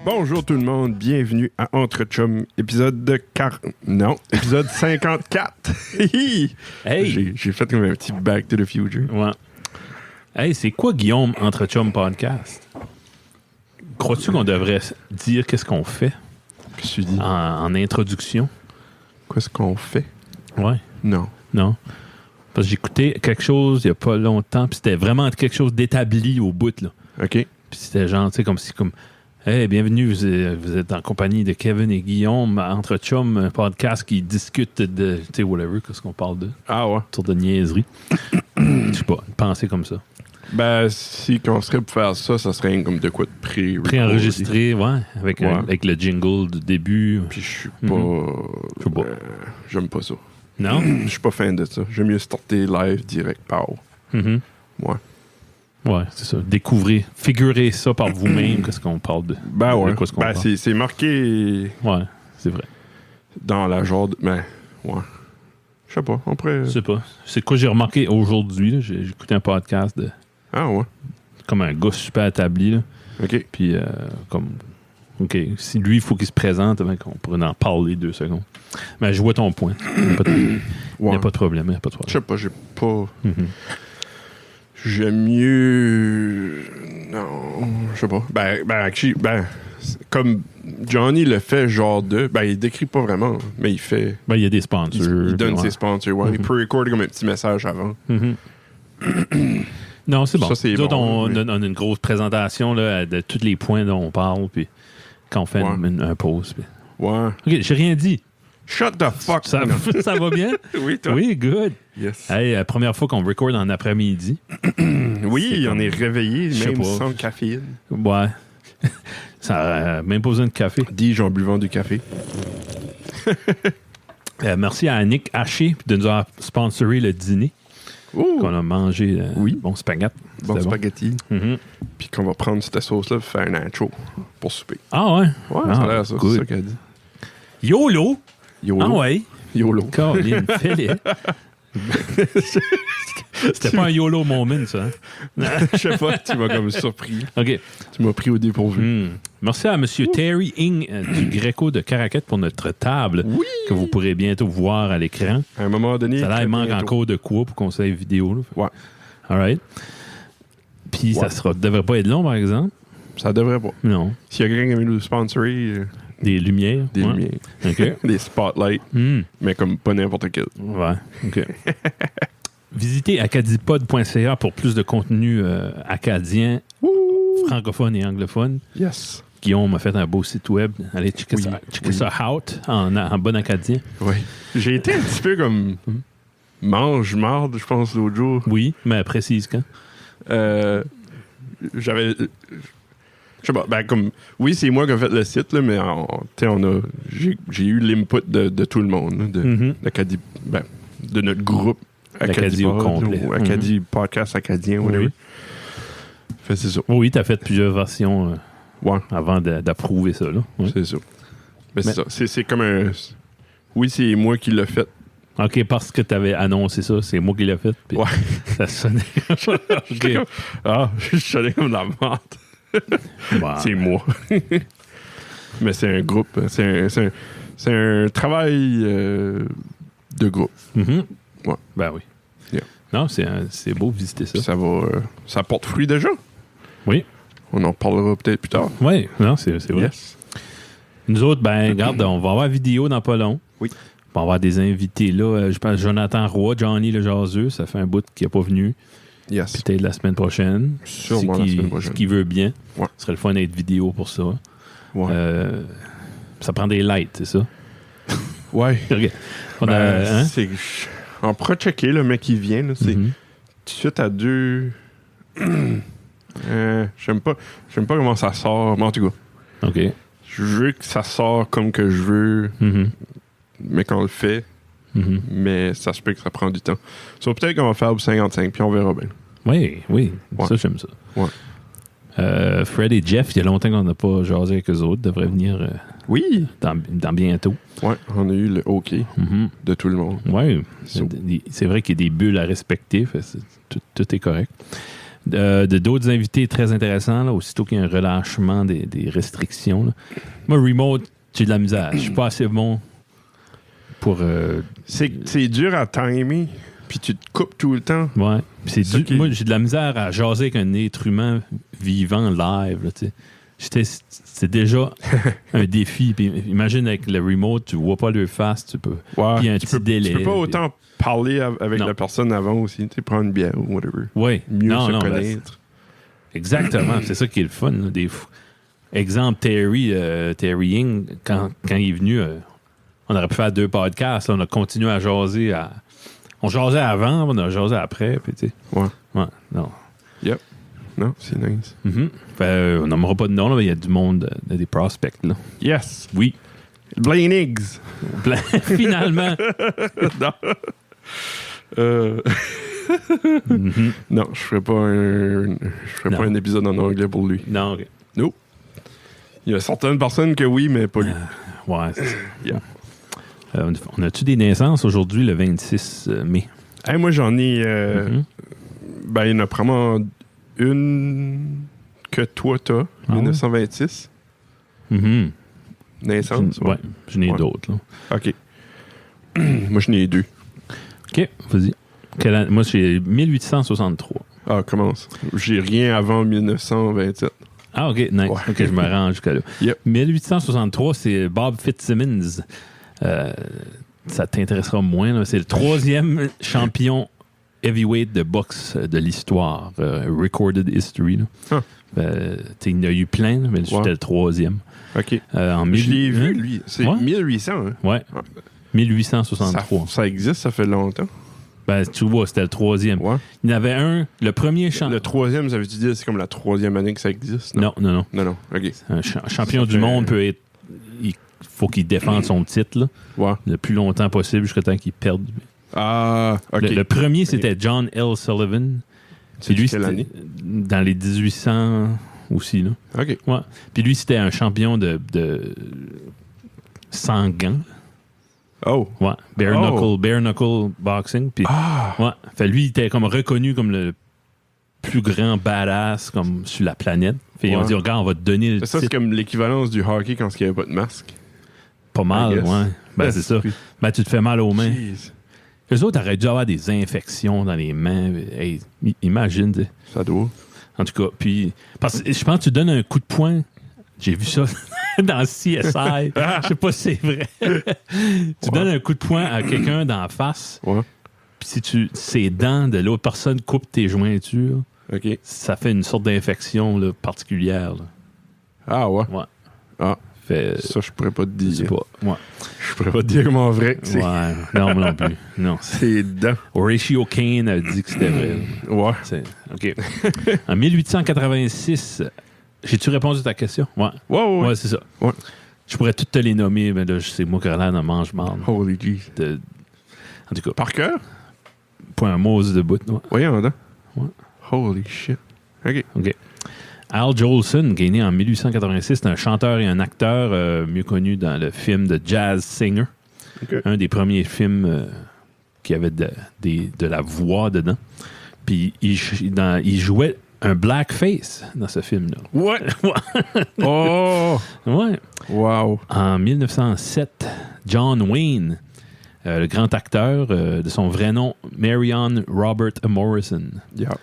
Bonjour tout le monde, bienvenue à Entre Chum, épisode 54. Hey! J'ai fait comme un petit Back to the Future. Ouais. Hey, c'est quoi, Guillaume, Entre Chum Podcast? Crois-tu qu'on devrait dire qu'est-ce qu'on fait Qu'est-ce que tu dis? en introduction? Qu'est-ce qu'on fait? Ouais. Non. Non? Parce que j'écoutais quelque chose il n'y a pas longtemps, puis c'était vraiment quelque chose d'établi au bout, là. OK. Puis c'était genre, tu sais, comme si, hey, bienvenue, vous êtes en compagnie de Kevin et Guillaume, Entre Chum, un podcast qui discute de, tu sais, whatever, qu'est-ce qu'on parle de, Ah ouais? autour de niaiserie. Je sais pas, penser comme ça. Ben, si qu'on serait pour faire ça, ça serait comme de quoi de Préenregistré, ouais, avec le jingle du début. Puis je suis pas... Je sais pas. J'aime pas ça. Non? Je suis pas fan de ça. J'aime mieux starter live direct par. Mhm. Ouais. Ouais, c'est ça. Découvrez, figurez ça par vous-même, qu'est-ce qu'on parle de. Ben ouais. De quoi, ce qu'on Ben parle. c'est marqué Ouais, c'est vrai. dans la genre de... Ben, ouais. Je sais pas, on pourrait... Je sais pas. C'est quoi j'ai remarqué aujourd'hui, là. J'ai écouté un podcast de... Ah ouais? Comme un gars super établi, là. OK. Puis, comme... OK, si lui, il faut qu'il se présente, ben, on pourrait en parler 2 secondes. Mais je vois ton point. Il n'y a pas de problème. Il n'y a pas de Je problème. sais pas, j'ai pas... Mhm. J'aime mieux... Non, je sais pas. Actually, comme Johnny le fait genre de... Ben, il décrit pas vraiment, mais il fait... Ben, il y a des sponsors. Il donne ouais. ses sponsors. Ouais. Il peut recorder comme un petit message avant. Mhm. Non, c'est bon. Ça, c'est Nous autres, bon, on a une grosse présentation là, de tous les points dont on parle, puis quand on fait un pause. Puis... Ouais. OK, j'ai rien dit. Shut the fuck Ça, ça va bien? Oui, toi. Oui, good. Yes. Hey, la première fois qu'on record en après-midi. Oui, on est réveillé, Je sais même pas. sans caféine. Ouais. Ça a même pas besoin de café. Dis-je en buvant du café. Merci à Annick Haché de nous avoir sponsoré le dîner. Ouh. Qu'on a mangé. Oui. Bon spaghetti. Bon C'était spaghetti. Mhm. Puis qu'on va prendre cette sauce-là pour faire un nacho pour souper. Ah ouais? Ouais, Ah, ça a l'air ça. good. C'est ça qu'elle dit. YOLO! YOLO. Ah ouais? YOLO. Colin, fais-le. C'était pas un YOLO moment, ça. Hein? Je sais pas, tu m'as comme surpris. OK. Tu m'as pris au dépourvu. Merci à M. Terry Ing du Greco de Caraquette pour notre table que vous pourrez bientôt voir à l'écran. À un moment donné... Ça a l'air, il manque bientôt. encore de quoi pour qu'on s'aille vidéo. Là. Ouais. All right. Puis ça devrait pas être long, par exemple. Ça devrait pas. Non. S'il y a quelqu'un qui veut nous sponsorer... Des lumières. Des ouais. lumières. OK. Des spotlights. Mais comme pas n'importe quel. Ouais. OK. Visitez acadipod.ca pour plus de contenu acadien, francophone et anglophone. Yes. Guillaume a fait un beau site web. Allez checker ça out en bon acadien. Oui. J'ai été un petit peu comme mange-marde, je pense, l'autre jour. Oui, mais précise quand. J'avais... Je sais pas, comme... Oui, c'est moi qui ai fait le site, là, mais j'ai eu l'input de tout le monde, là, d'Acadie... de notre groupe Acadie au complet. Ou Acadie Podcast Acadien, whatever. Oui. Fait, c'est ça. Oui, tu as fait plusieurs versions Ouais. avant d'approuver ça. Là. Oui. C'est ça. Mais c'est ça. C'est comme un... Oui, c'est moi qui l'ai fait. OK, parce que tu avais annoncé ça, c'est moi qui l'ai fait. Puis Ouais. ça sonnait. OK. Je sonnais comme la merde. Wow. C'est moi. Mais c'est un groupe. C'est un travail de groupe. Mhm. Ouais. Ben oui. Yeah. Non, c'est beau de visiter ça. Ça va... ça porte fruit déjà. Oui. On en parlera peut-être plus tard. Oui, non, c'est vrai. Yes. Nous autres, ben, regarde, on va avoir vidéo dans pas long. Oui. On va avoir des invités là. Je pense Jonathan Roy, Johnny le jaseux, ça fait un bout qu'il n'est pas venu. Yes. Peut-être la semaine prochaine. Sûrement la semaine prochaine. Ce qu'il veut bien. Ouais. Ce serait le fun d'être vidéo pour ça. Ouais. Ça prend des lights, c'est ça? Ouais. OK. Hein? On pourra checker le mec qui vient. Là, c'est tout de suite à 2... J'aime pas comment ça sort. Mais en tout cas, OK. je veux que ça sort comme que je veux, mais qu'on le fait. Mais ça se peut que ça prend du temps. So, peut-être qu'on va faire au 55, puis on verra bien. Oui. Ouais. Ça, j'aime ça. Ouais. Fred et Jeff, il y a longtemps qu'on n'a pas jasé avec eux autres. Devraient venir Oui. dans bientôt. Ouais, on a eu le OK de tout le monde. Oui, c'est vrai qu'il y a des bulles à respecter. Tout est correct. D'autres invités très intéressants, là, aussitôt qu'il y a un relâchement des restrictions. Là. Moi, remote, j'ai de la misère. Je suis pas assez bon pour... C'est dur à timer, puis tu te coupes tout le temps. Ouais. C'est Moi, j'ai de la misère à jaser avec un être humain vivant live. Là, c'est déjà un défi. Puis, imagine avec le remote, tu vois pas le face, tu peux. Ouais, il y a un petit délai. Tu peux pas autant parler avec la personne avant aussi. Tu prendre une bière ou whatever. Oui. Mieux se connaître. Exactement. C'est ça qui est le fun. Là, exemple, Terry Ying, quand il est venu, on aurait pu faire 2 podcasts. Là, on a continué à jaser. On jasait avant, on a jasé après. Puis, tu sais. Ouais. Non. Yep. Non, c'est nice. On nommera pas de nom, mais il y a du monde, des prospects. Là. Yes. Oui. Blaine Higgs. Finalement. Non. Non, je ferai pas un épisode en anglais pour lui. Non, OK. Non. Il y a certaines personnes que oui, mais pas lui. Ouais, c'est ça. Yeah. On a-tu des naissances aujourd'hui, le 26 mai? Hey, moi, j'en ai... Ben, il y en a probablement une que toi, t'as, 1926. Naissance? Ouais, j'en ai d'autres. Là. OK. Moi, j'en ai 2. OK, vas-y. Moi, j'ai 1863. Ah, commence. J'ai rien avant 1927. Ah, OK, nice. Ouais. OK, je me rends jusqu'à là. Yep. 1863, c'est Bob Fitzsimmons. Ça t'intéressera moins. Là. C'est le 3e champion heavyweight de boxe de l'histoire. Recorded history. Là. Il y en a eu plein, mais c'était le 3e. OK. Je l'ai vu, lui. C'est 1800, hein? Ouais. 1863. Ça existe, ça fait longtemps. Ben, tu vois, c'était le 3e. Ouais. Il y en avait un, le premier champion. Le 3e, ça veut-tu dire c'est comme la 3e année que ça existe? Non. OK. Un champion du monde peut être... Il faut qu'il défende son titre là, le plus longtemps possible jusqu'à temps qu'il perde. Ah, OK. Le premier, c'était John L. Sullivan. C'est lui, c'était l'année? Dans les 1800 aussi. Là. OK. Ouais. Puis lui, c'était un champion de sans gants. Oh. Ouais. Bare knuckle boxing. Puis, ouais. Fait lui, il était comme reconnu comme le plus grand badass comme sur la planète. Fait ils ont dit, regarde, on va te donner le ça, titre. c'est comme l'équivalence du hockey quand il n'y avait pas de masque. Pas mal, ouais. Ben, c'est ça. Ben, tu te fais mal aux mains. Jeez. Eux autres auraient dû avoir des infections dans les mains. Hey, imagine, tu sais. Ça doit. En tout cas, puis... Parce que je pense que tu donnes un coup de poing. J'ai vu ça dans CSI. Je sais pas si c'est vrai. Tu donnes un coup de poing à quelqu'un d'en face. Ouais. Puis si ses dents de l'autre personne coupent tes jointures, ça fait une sorte d'infection là, particulière. Là. Ah ouais? Ouais. Ah. Fait, ça, je pourrais pas te dire. Je sais pas. Ouais. Je pourrais pas te dire comment vrai que c'est. Ouais. Non, moi non plus. Non. C'est dents. Horatio Kane a dit que c'était vrai. Ouais. OK. En 1886... J'ai-tu répondu à ta question? Ouais. Ouais, c'est ça. Ouais. Je pourrais toutes te les nommer, mais là, c'est moi qui en mange marde. Holy jeez. En tout cas. Par cœur? Point un mot de bout. Ouais. Voyons donc. Ouais. Holy shit. OK. Al Jolson, qui est né en 1886, c'est un chanteur et un acteur mieux connu dans le film de Jazz Singer. Okay. Un des premiers films qui avait de la voix dedans. Puis il jouait un blackface dans ce film-là. Ouais. Oh! Ouais. Wow. En 1907, John Wayne, le grand acteur, de son vrai nom, Marion Robert Morrison. Yeah.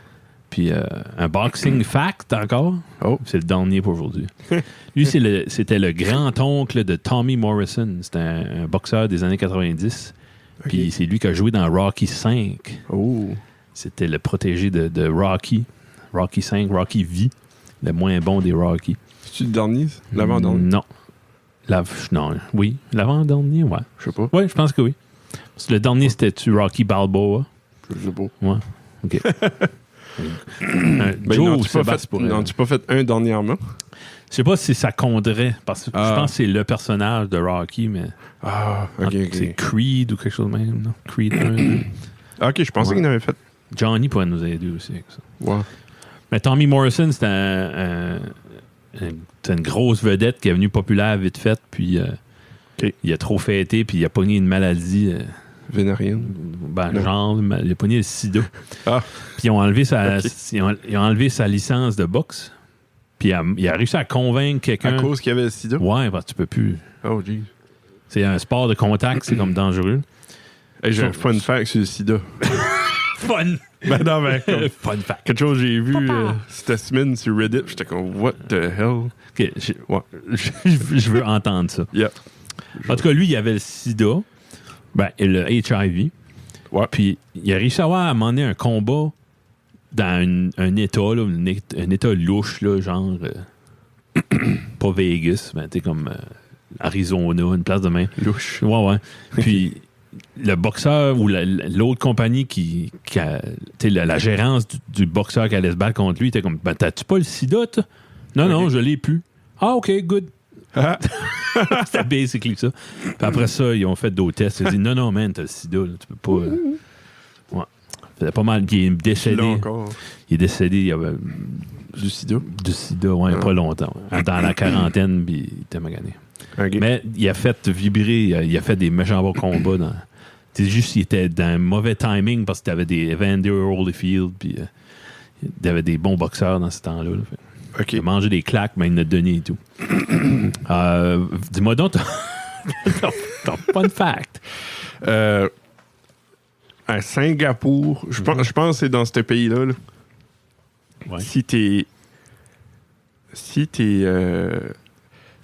Puis un boxing fact encore. Oh. C'est le dernier pour aujourd'hui. Lui, c'était le grand-oncle de Tommy Morrison. C'était un boxeur des années 90. Okay. Puis c'est lui qui a joué dans Rocky V. Oh. C'était le protégé de Rocky. Rocky V, Rocky V. Le moins bon des Rocky. C'est-tu le dernier? L'avant-dernier? Non. Non. Oui. L'avant-dernier, ouais. Je sais pas. Oui, je pense que oui. Parce que le dernier, c'était-tu Rocky Balboa? Je sais pas. Ouais. OK. N'as-tu pas fait un dernièrement? Je sais pas si ça compterait, parce que je pense que c'est le personnage de Rocky, mais... Ah, OK. C'est Creed ou quelque chose de même, non? Creed 1. OK, je pensais qu'il en avait fait. Johnny pourrait nous aider aussi avec ça. Ouais. Mais Tommy Morrison, c'était c'était une grosse vedette qui est venue populaire vite fait, puis il a trop fêté, puis il a pogné une maladie. Vénérienne. Genre, il a pogné le sida. Ah. Puis ils ont enlevé sa licence de boxe. Puis il a réussi à convaincre quelqu'un. À cause qu'il y avait le sida? Ouais, parce que tu peux plus. Oh, jeez. C'est un sport de contact, c'est comme dangereux. Hey, j'ai un fun fact sur le sida. Fun! Ben non, ben, comme Fun fact. quelque chose que j'ai vu cette semaine sur Reddit, j'étais comme, what the hell? OK, je veux entendre ça. Yeah. En tout cas, lui, il avait le sida, et le HIV. Ouais. Puis il a réussi à avoir à un moment donné un combat dans un État, là, un État louche, là, genre pas Vegas, mais tu sais, comme Arizona, une place de main. Louche. Ouais. Puis le boxeur ou l'autre compagnie qui a, tu sais, la gérance du boxeur qui allait se battre contre lui, était comme, ben, t'as-tu pas le sida, toi? Non, je l'ai plus. Ah, OK, good. Ah. C'était basically ça. Puis après ça, ils ont fait d'autres tests. Ils ont dit, non, man, t'as le sida, là, tu peux pas. Ouais. C'était pas mal. Puis il est décédé. Là encore. Il est décédé, il y avait Du sida? du sida, ouais, pas longtemps. Ouais. Dans la quarantaine, puis il était magané. Okay. Mais il a fait vibrer, il a fait des méchants bons combats. C'est juste qu'il était dans un mauvais timing parce que t'avais des Evander Holyfield, puis il y avait des bons boxeurs dans ce temps-là. Là. OK. Il a mangé des claques, mais il en a donné et tout. Dis-moi donc ton fun fact. À Singapour, je pense que c'est dans ce pays-là. Là. Ouais. Si t'es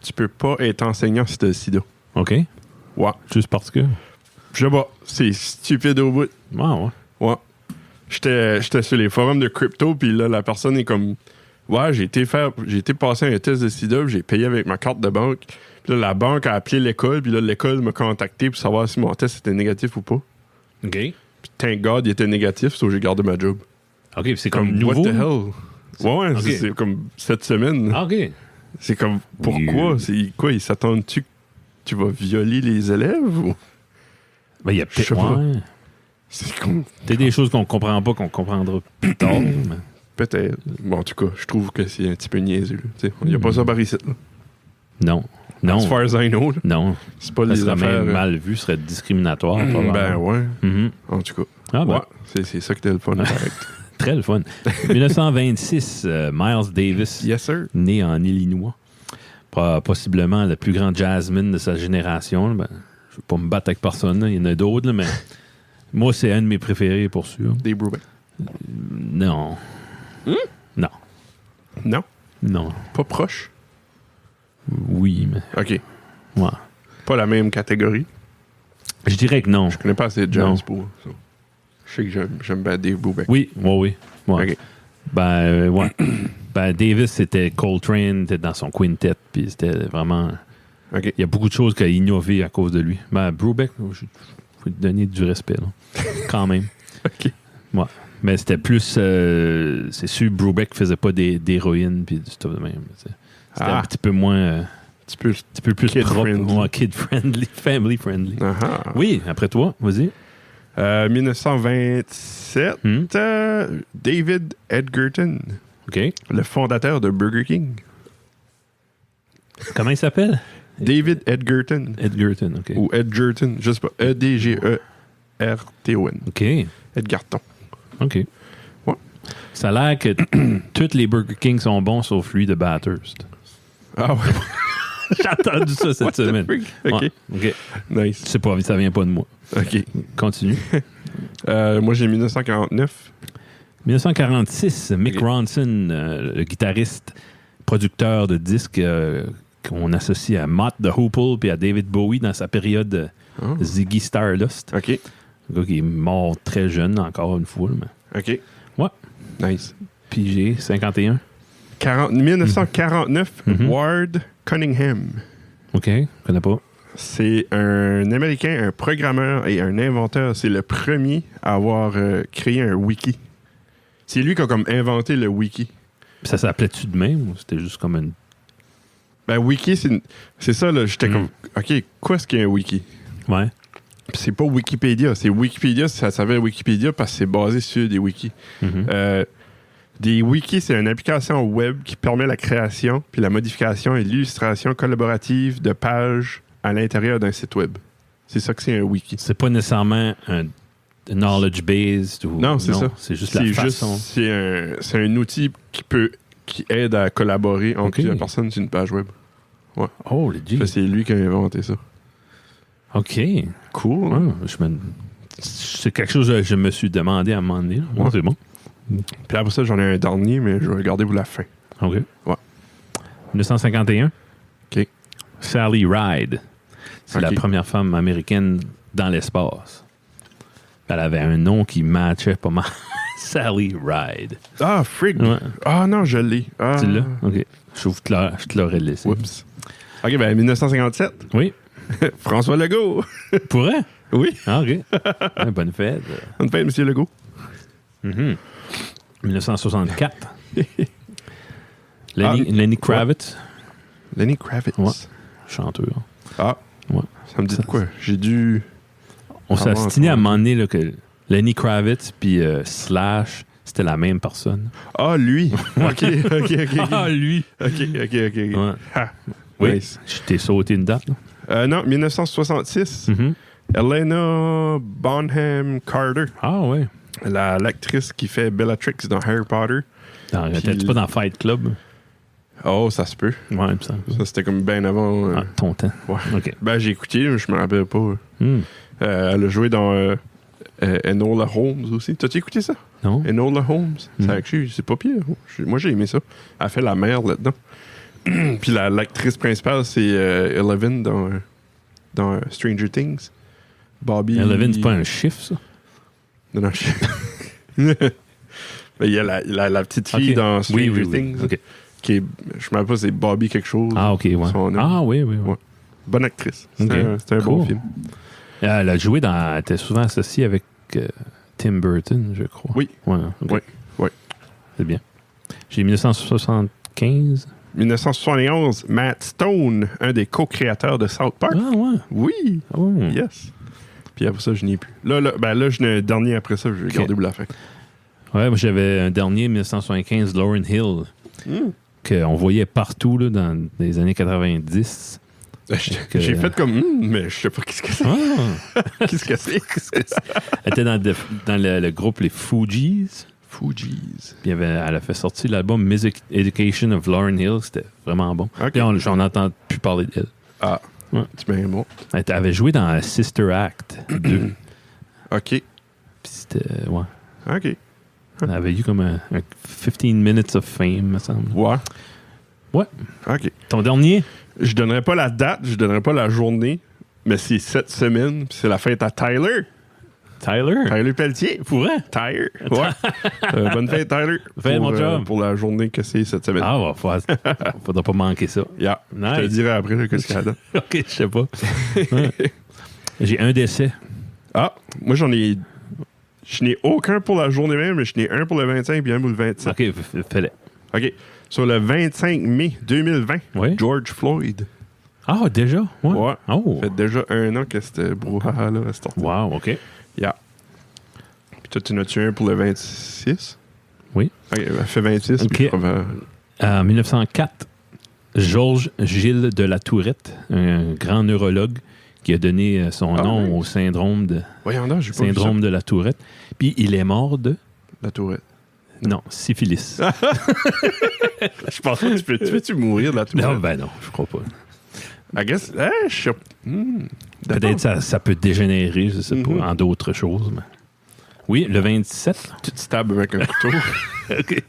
tu peux pas être enseignant si t'as le sida. OK. Ouais. Juste parce que. Je sais pas. C'est stupide au bout. Ouais. Ouais. J'étais sur les forums de crypto, puis là, la personne est comme, ouais, j'ai été passer un test de sida, puis j'ai payé avec ma carte de banque. Puis là, la banque a appelé l'école, puis là, l'école m'a contacté pour savoir si mon test était négatif ou pas. OK. Puis thank God, il était négatif, sauf que j'ai gardé ma job. OK, puis c'est comme nouveau. What the hell? Ouais, Okay. c'est comme cette semaine. Ah, OK. C'est comme, pourquoi? C'est quoi? Ils s'attendent-tu que tu vas violer les élèves? Ou? Ben, il y a Je sais peut-être. pas. Ouais. C'est comme... Peut-être des choses qu'on comprend pas, qu'on comprendra plus tard. Mais... Peut-être. Bon, en tout cas, je trouve que c'est un petit peu niaiseux. Il n'y a pas ça par ici. Là. Non. As far as I know, là, Non. c'est pas Ça les serait affaires... même mal vu, serait discriminatoire. ben probablement. ouais. Mhm. En tout cas. Ah ben. Ouais, c'est ça que t'as le fun. Correct. Très le fun. 1926, Miles Davis, Yes, sir. né en Illinois. Possiblement le plus grand jazzman de sa génération. Ben, je ne veux pas me battre avec personne. Là. Il y en a d'autres, là, mais moi, c'est un de mes préférés pour sûr. Des Brubeck. Non. Non. Non. Non. Pas proche. Oui, mais... OK. Ouais. Pas la même catégorie. Je dirais que non. Je connais pas assez de jazz Non. pour ça. Je sais que j'aime bien Dave Brubeck. Oui. Ouais. OK. Ouais. Ben, Davis, c'était Coltrane, était dans son quintet, puis c'était vraiment... OK. Il y a beaucoup de choses qu'il a innové à cause de lui. Ben, Brubeck, je vais te donner du respect, là. Quand même. OK. Ouais. Mais c'était plus... c'est sûr, Brubeck faisait pas d'héroïne puis du stuff de même. C'était un petit peu moins... Un petit peu plus kid propre. friendly. Ouais, kid friendly, family friendly. Ah. Oui, après toi, vas-y. 1927, David Edgerton, OK. le fondateur de Burger King. Comment il s'appelle? David Edgerton. Edgerton, OK. Ou Edgerton, je sais pas. E-D-G-E-R-T-O-N. OK. Edgerton. OK. Ouais. Ça a l'air que tous les Burger King sont bons sauf lui de Bathurst. Ah ouais. J'ai entendu ça cette What the semaine. freak? OK. Ouais, OK. Nice. Je sais pas, ça vient pas de moi. OK. Continue. Moi, j'ai 1949. 1946, Mick OK. Ronson, le guitariste, producteur de disques qu'on associe à Mott the Hoople puis à David Bowie dans sa période Oh. Ziggy Stardust. OK. Le gars qui est mort très jeune, encore une fois. Mais... OK. Ouais. Nice. Puis j'ai 51. 1949, Mhm. Ward Cunningham. OK, je connais pas. C'est un Américain, un programmeur et un inventeur. C'est le premier à avoir créé un wiki. C'est lui qui a comme inventé le wiki. Ça s'appelait-tu de même ou c'était juste comme une... Ben, wiki, c'est ça, là. J'étais comme, OK, quoi est-ce qu'il y a un wiki? Ouais. Puis c'est pas Wikipédia. C'est Wikipédia, ça s'appelle Wikipédia parce que c'est basé sur des wikis. Mhm. Des wikis, c'est une application web qui permet la création, puis la modification et l'illustration collaborative de pages à l'intérieur d'un site web. C'est ça que c'est un wiki. C'est pas nécessairement un knowledge base. Non, c'est ça. C'est juste la façon. C'est un outil qui aide à collaborer entre plusieurs personnes sur une page web. Ouais. Oh, les G. C'est lui qui a inventé ça. OK. Cool. Hein? C'est quelque chose que je me suis demandé à un moment donné. Ouais, c'est bon. Puis après ça, j'en ai un dernier, mais je vais le garder pour la fin. OK. Ouais. 1951. OK. Sally Ride. C'est la première femme américaine dans l'espace. Elle avait un nom qui matchait pas mal. Sally Ride. Ah, frig. Ouais. Ah non, je l'ai. Ah. Tu l'as? OK. Je te l'aurais laissé. Oups. OK, ben 1957. Oui. François Legault. Pourrait? Oui. Ah, OK. Bonne fête. Bonne fête, M. Legault. 1964. Lenny Kravitz. Lenny Kravitz. Ouais. Chanteur. Ah. Ouais. Ça me dit de quoi? J'ai dû... On s'est astiné à un moment donné là, que Lenny Kravitz puis Slash, c'était la même personne. Ah, lui. OK. Ah, lui. OK. Ouais. Ah. Oui. Nice. Je t'ai sauté une date. Non, 1966. Helena Bonham Carter. Ah, ouais. L'actrice qui fait Bellatrix dans Harry Potter. T'étais pas dans Fight Club? Oh, ça se peut. Ouais, il me semble. Ça, c'était comme bien avant. Ton temps. Ouais. OK. Ben, j'ai écouté, mais je me rappelle pas. Elle a joué dans Enola Holmes aussi. T'as-tu écouté ça? Non. Enola Holmes. C'est pas pire. Moi, j'ai aimé ça. Elle fait la mère là-dedans. Puis l'actrice principale, c'est Eleven dans Stranger Things. Bobby. Eleven, c'est pas un chiffre, ça? Non, il y a la petite fille dans Stranger Things. Okay. Qui est, je me rappelle pas, c'est Bobby quelque chose. Ah, OK, ouais. Ah, oui. Ouais. Bonne actrice. C'était un bon film. Elle a joué elle était souvent associée avec Tim Burton, je crois. Oui. Ouais, okay. Oui. C'est bien. J'ai 1975. 1971, Matt Stone, un des co-créateurs de South Park. Ah, ouais. Oui. Oh. Yes. Puis après ça, je n'y ai plus. Là, j'en ai un dernier après ça, je vais garder pour la fin. Ouais, moi, j'avais un dernier, 1975, Lauryn Hill, qu'on voyait partout là, dans les années 90. J'ai fait comme, mais je sais pas qu'est-ce que c'est. Ah. Qu'est-ce que c'est? Elle était dans le groupe Les Fugees. Puis elle a fait sortir l'album Music Education of Lauryn Hill. C'était vraiment bon. Okay. Puis j'en entends plus parler d'elle. Ah, ouais. C'est bien bon. Elle avait joué dans Sister Act 2. OK. Puis c'était, ouais. OK. Elle avait eu comme un 15 minutes of fame, me semble. Ouais. Ouais. OK. Ton dernier? Je donnerai pas la date, je donnerai pas la journée, mais c'est cette semaine, puis c'est la fête à Tyler. Tyler Pelletier. Pour vrai? Tyler. Ouais. Bonne fête, Tyler. Fête, mon chum. Pour la journée que c'est cette semaine. Ah, faudra pas manquer ça. Yeah. Nice. Je te dirai après là, qu'est-ce qu'il y a dedans. OK, je sais pas. Ouais. J'ai un décès. Ah, moi j'en ai... Je n'ai aucun pour la journée même, mais je n'ai un pour le 25 et un pour le 27. OK, fais-le. OK. Sur le 25 mai 2020, oui? George Floyd. Ah, déjà? Ouais. Oh. Ça fait déjà 1 an que c'était brouhaha-là à sortir. Wow, OK. Yeah. Puis toi, tu en as-tu un pour le 26? Oui. OK, elle fait 26. OK. En 1904, Georges Gilles de la Tourette, un grand neurologue, qui a donné son nom au syndrome de la Tourette. Puis il est mort de... La Tourette. Non, syphilis. Je pense que tu peux-tu mourir de la Tourette? Non, ben non, je crois pas. I guess... je sais pas. Peut-être ça peut dégénérer, je sais pas, en d'autres choses. Mais... Oui, le 27. Tu te stabs avec un couteau. OK.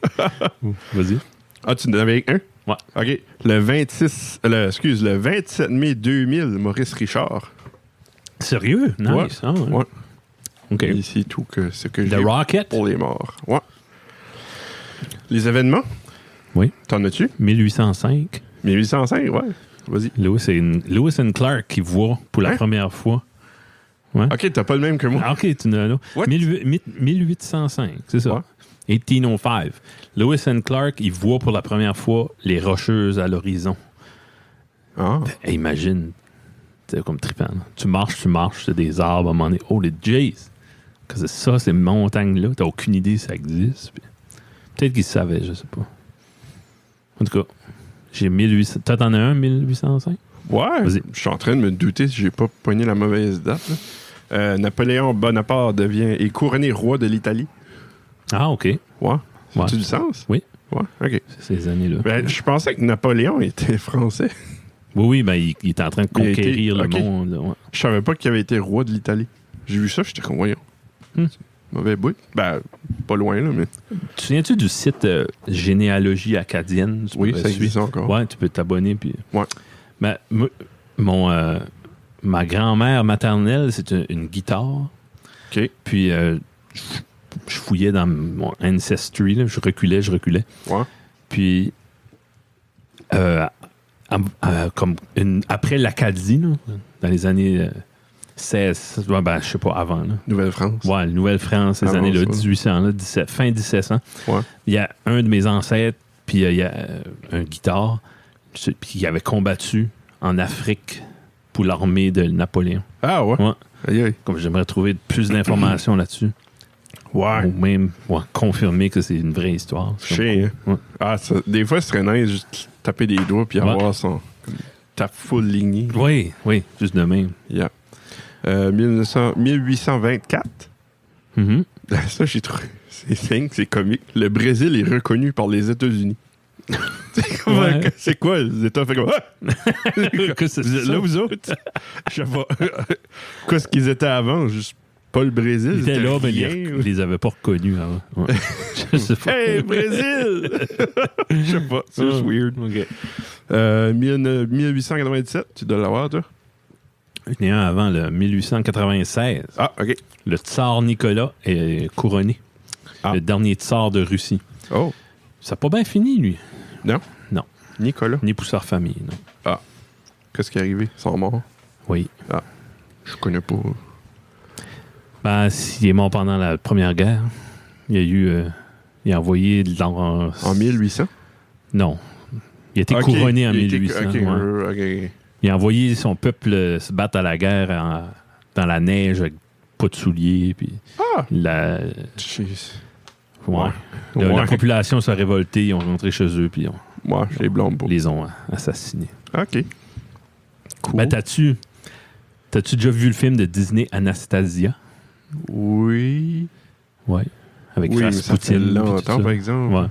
Vas-y. Ah, tu en avais un? Ouais. OK. Le 27 mai 2000, Maurice Richard. Sérieux? Nice. Ouais. Ah, ouais. Ouais. OK. Et c'est tout ce que j'ai The Rocket? pour les morts. Ouais. Les événements? Oui. T'en as-tu? 1805. 1805, ouais. Vas-y. Lewis and Clark qui voit pour la première fois. Ouais. OK, t'as pas le même que moi. OK, tu n'as là. 1805, c'est ça. Ouais. 1805. Lewis and Clark, ils voient pour la première fois les rocheuses à l'horizon. Ah. Hey, imagine, c'est comme trippant. Tu marches, c'est des arbres à un moment donné. Oh, les Jays! Que c'est ça, ces montagnes-là. T'as aucune idée si ça existe. Puis Peut-être qu'ils savaient, je sais pas. En tout cas, j'ai 1800. Toi, t'en as un, 1805? Ouais. Vas-y. Je suis en train de me douter si j'ai pas pogné la mauvaise date. Là. Napoléon Bonaparte est couronné roi de l'Italie. Ah, OK. Ouais. Ça Ouais. a-tu du sens? Oui. Ouais, OK. C'est ces années-là. Ben, je pensais que Napoléon était français. Oui, ben, il était en train de Il a été- conquérir le OK. monde. Ouais. Je savais pas qu'il avait été roi de l'Italie. J'ai vu ça, j'étais comme, voyons. Mauvais bout. Ben, pas loin, là, mais... Tu te souviens-tu du site Généalogie acadienne? Tu Oui, peux ça suivre? existe encore. Ouais, tu peux t'abonner. Puis... Ouais. Ben, ma grand-mère maternelle, c'est une guitare. OK. Puis, je fouillais dans mon Ancestry. Là. Je reculais. Ouais. Puis, comme après l'Acadie, là, dans les années 16, ouais, ben, je sais pas, avant. Là. Nouvelle-France. Ouais, la Nouvelle-France, ces Avant années-là, ça. 1800, là, fin 1700. Ouais. Il y a un de mes ancêtres, puis il y a un guitare, puis il avait combattu en Afrique pour l'armée de Napoléon. Ah, ouais. Ouais. Aïe, aïe. Comme j'aimerais trouver plus d'informations là-dessus. Ouais. Ou même confirmer que c'est une vraie histoire. C'est comme Chien, hein? cool. Ouais. Ah, ça, des fois, ce serait nice juste taper des doigts puis avoir ta full lignée. Oui, juste de même. Yeah. 1824. Mhm. Ça, j'ai trouvé. C'est comique. Le Brésil est reconnu par les États-Unis. Ouais. C'est quoi? Les États fait comme. Ah! Que c'est Vous êtes ça? là, vous autres? Je sais pas. Qu'est-ce qu'ils étaient avant? Juste pas le Brésil. Ils étaient là, mais rien. ils les avaient pas reconnus avant. Ouais. Je sais pas. Hey, Brésil! Je sais pas. C'est juste weird. OK. 1897, tu dois l'avoir, toi? Il y en a un avant, le 1896. Ah, OK. Le tsar Nicolas est couronné. Ah. Le dernier tsar de Russie. Oh, Ça n'a pas bien fini, lui. non? Non. Nicolas. Ni pour sa famille, non. Qu'est-ce qui est arrivé? Ils sont morts? Oui. Je connais pas. Ben, il est mort pendant la Première Guerre. Il a eu... il a envoyé dans... En 1800? Non. Il a été Ok, couronné en il était- 1800. ok, ouais. ok. Il a envoyé son peuple se battre à la guerre dans la neige avec pas de souliers. Puis Ah! Jeez. ouais. Ouais. La population s'est révoltée. Ils ont rentré chez eux. Puis Ouais, je les blâme pas. les ont assassinés. OK. Cool. Ben, t'as-tu déjà vu le film de Disney Anastasia? Oui. Ouais. Avec Oui, mais ça fait Rasputin. puis tout longtemps, ça. par exemple. Ouais.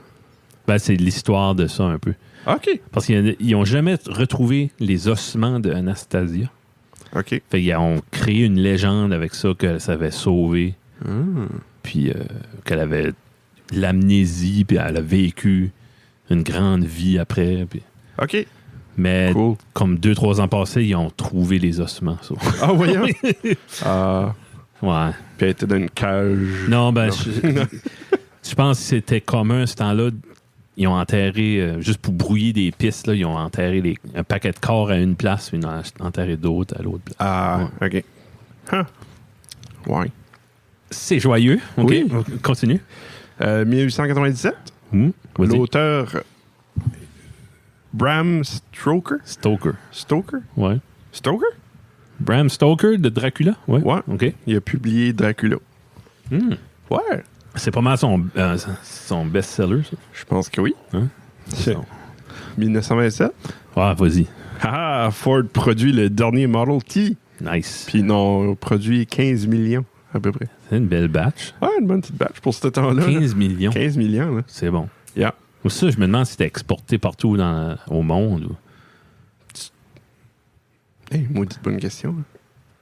Ben, c'est l'histoire de ça un peu. OK. Parce qu'ils n'ont jamais retrouvé les ossements de Anastasia. OK. Fait qu'ils ont créé une légende avec ça qu'elle s'avait sauvée. Puis qu'elle avait l'amnésie, puis elle a vécu une grande vie après. Puis... OK. Mais Cool. comme 2-3 ans passés, ils ont trouvé les ossements. Ça. Ah, voyons. Ah. Ouais. Puis elle était dans une cage. Non, ben, Non. je pense que c'était commun ce temps-là. Ils ont enterré, juste pour brouiller des pistes, là, ils ont enterré un paquet de corps à une place, puis ils ont enterré d'autres à l'autre place. Ah, OK. Huh. Ouais. C'est joyeux. OK, Oui. continue. 1897. Vas-y. L'auteur Bram Stoker. Stoker. Ouais. Stoker? Bram Stoker de Dracula. Ouais. Ouais. OK. Il a publié Dracula. Hmm. Ouais. C'est pas mal son best-seller, ça. Je pense que oui. Hein? C'est 1927. Ouais, vas-y. Ah, Ford produit le dernier Model T. Nice. Puis ils ont produit 15 millions, à peu près. C'est une belle batch. Ouais, une bonne petite batch pour ce temps-là. 15 millions. 15 millions, là. C'est bon. Yeah. Ou ça, je me demande si c'était exporté partout au monde. Ou... Hey, maudite bonne question.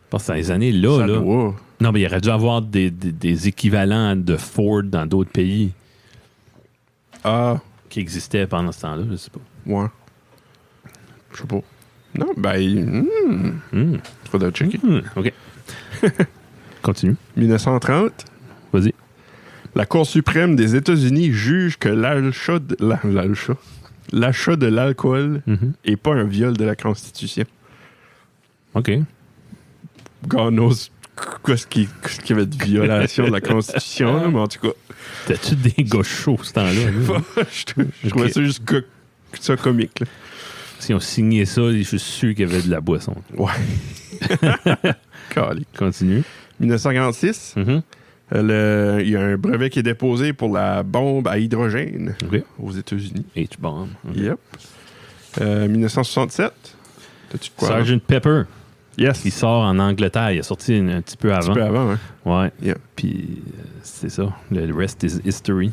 Parce que dans les années là, Ça là. doit. Non, mais il aurait dû avoir des équivalents de Ford dans d'autres pays Ah, qui existaient pendant ce temps-là, je sais pas. ouais. Je sais pas. Non, ben, faudrait checker. OK. Continue. 1930, Vas-y. la Cour suprême des États-Unis juge que l'achat de l'alcool n'est pas un viol de la Constitution. OK. God knows qu'est-ce qu'il y avait de violation de la Constitution, là, mais en tout cas, T'as-tu des gars chauds ce temps-là? Là? je trouvais ça juste ça comique. Là. Si on signait ça, je suis sûr qu'il y avait de la boisson. Ouais. Calique. Continue. 1946, Il y a un brevet qui est déposé pour la bombe à hydrogène aux États-Unis. H-bomb. Yep. 1967. T'as-tu de quoi? Sgt. Pepper. Yes. Il sort en Angleterre. Il est sorti un petit peu avant. Un petit peu avant, hein? Ouais. Yep. Puis c'est ça. Le rest is history.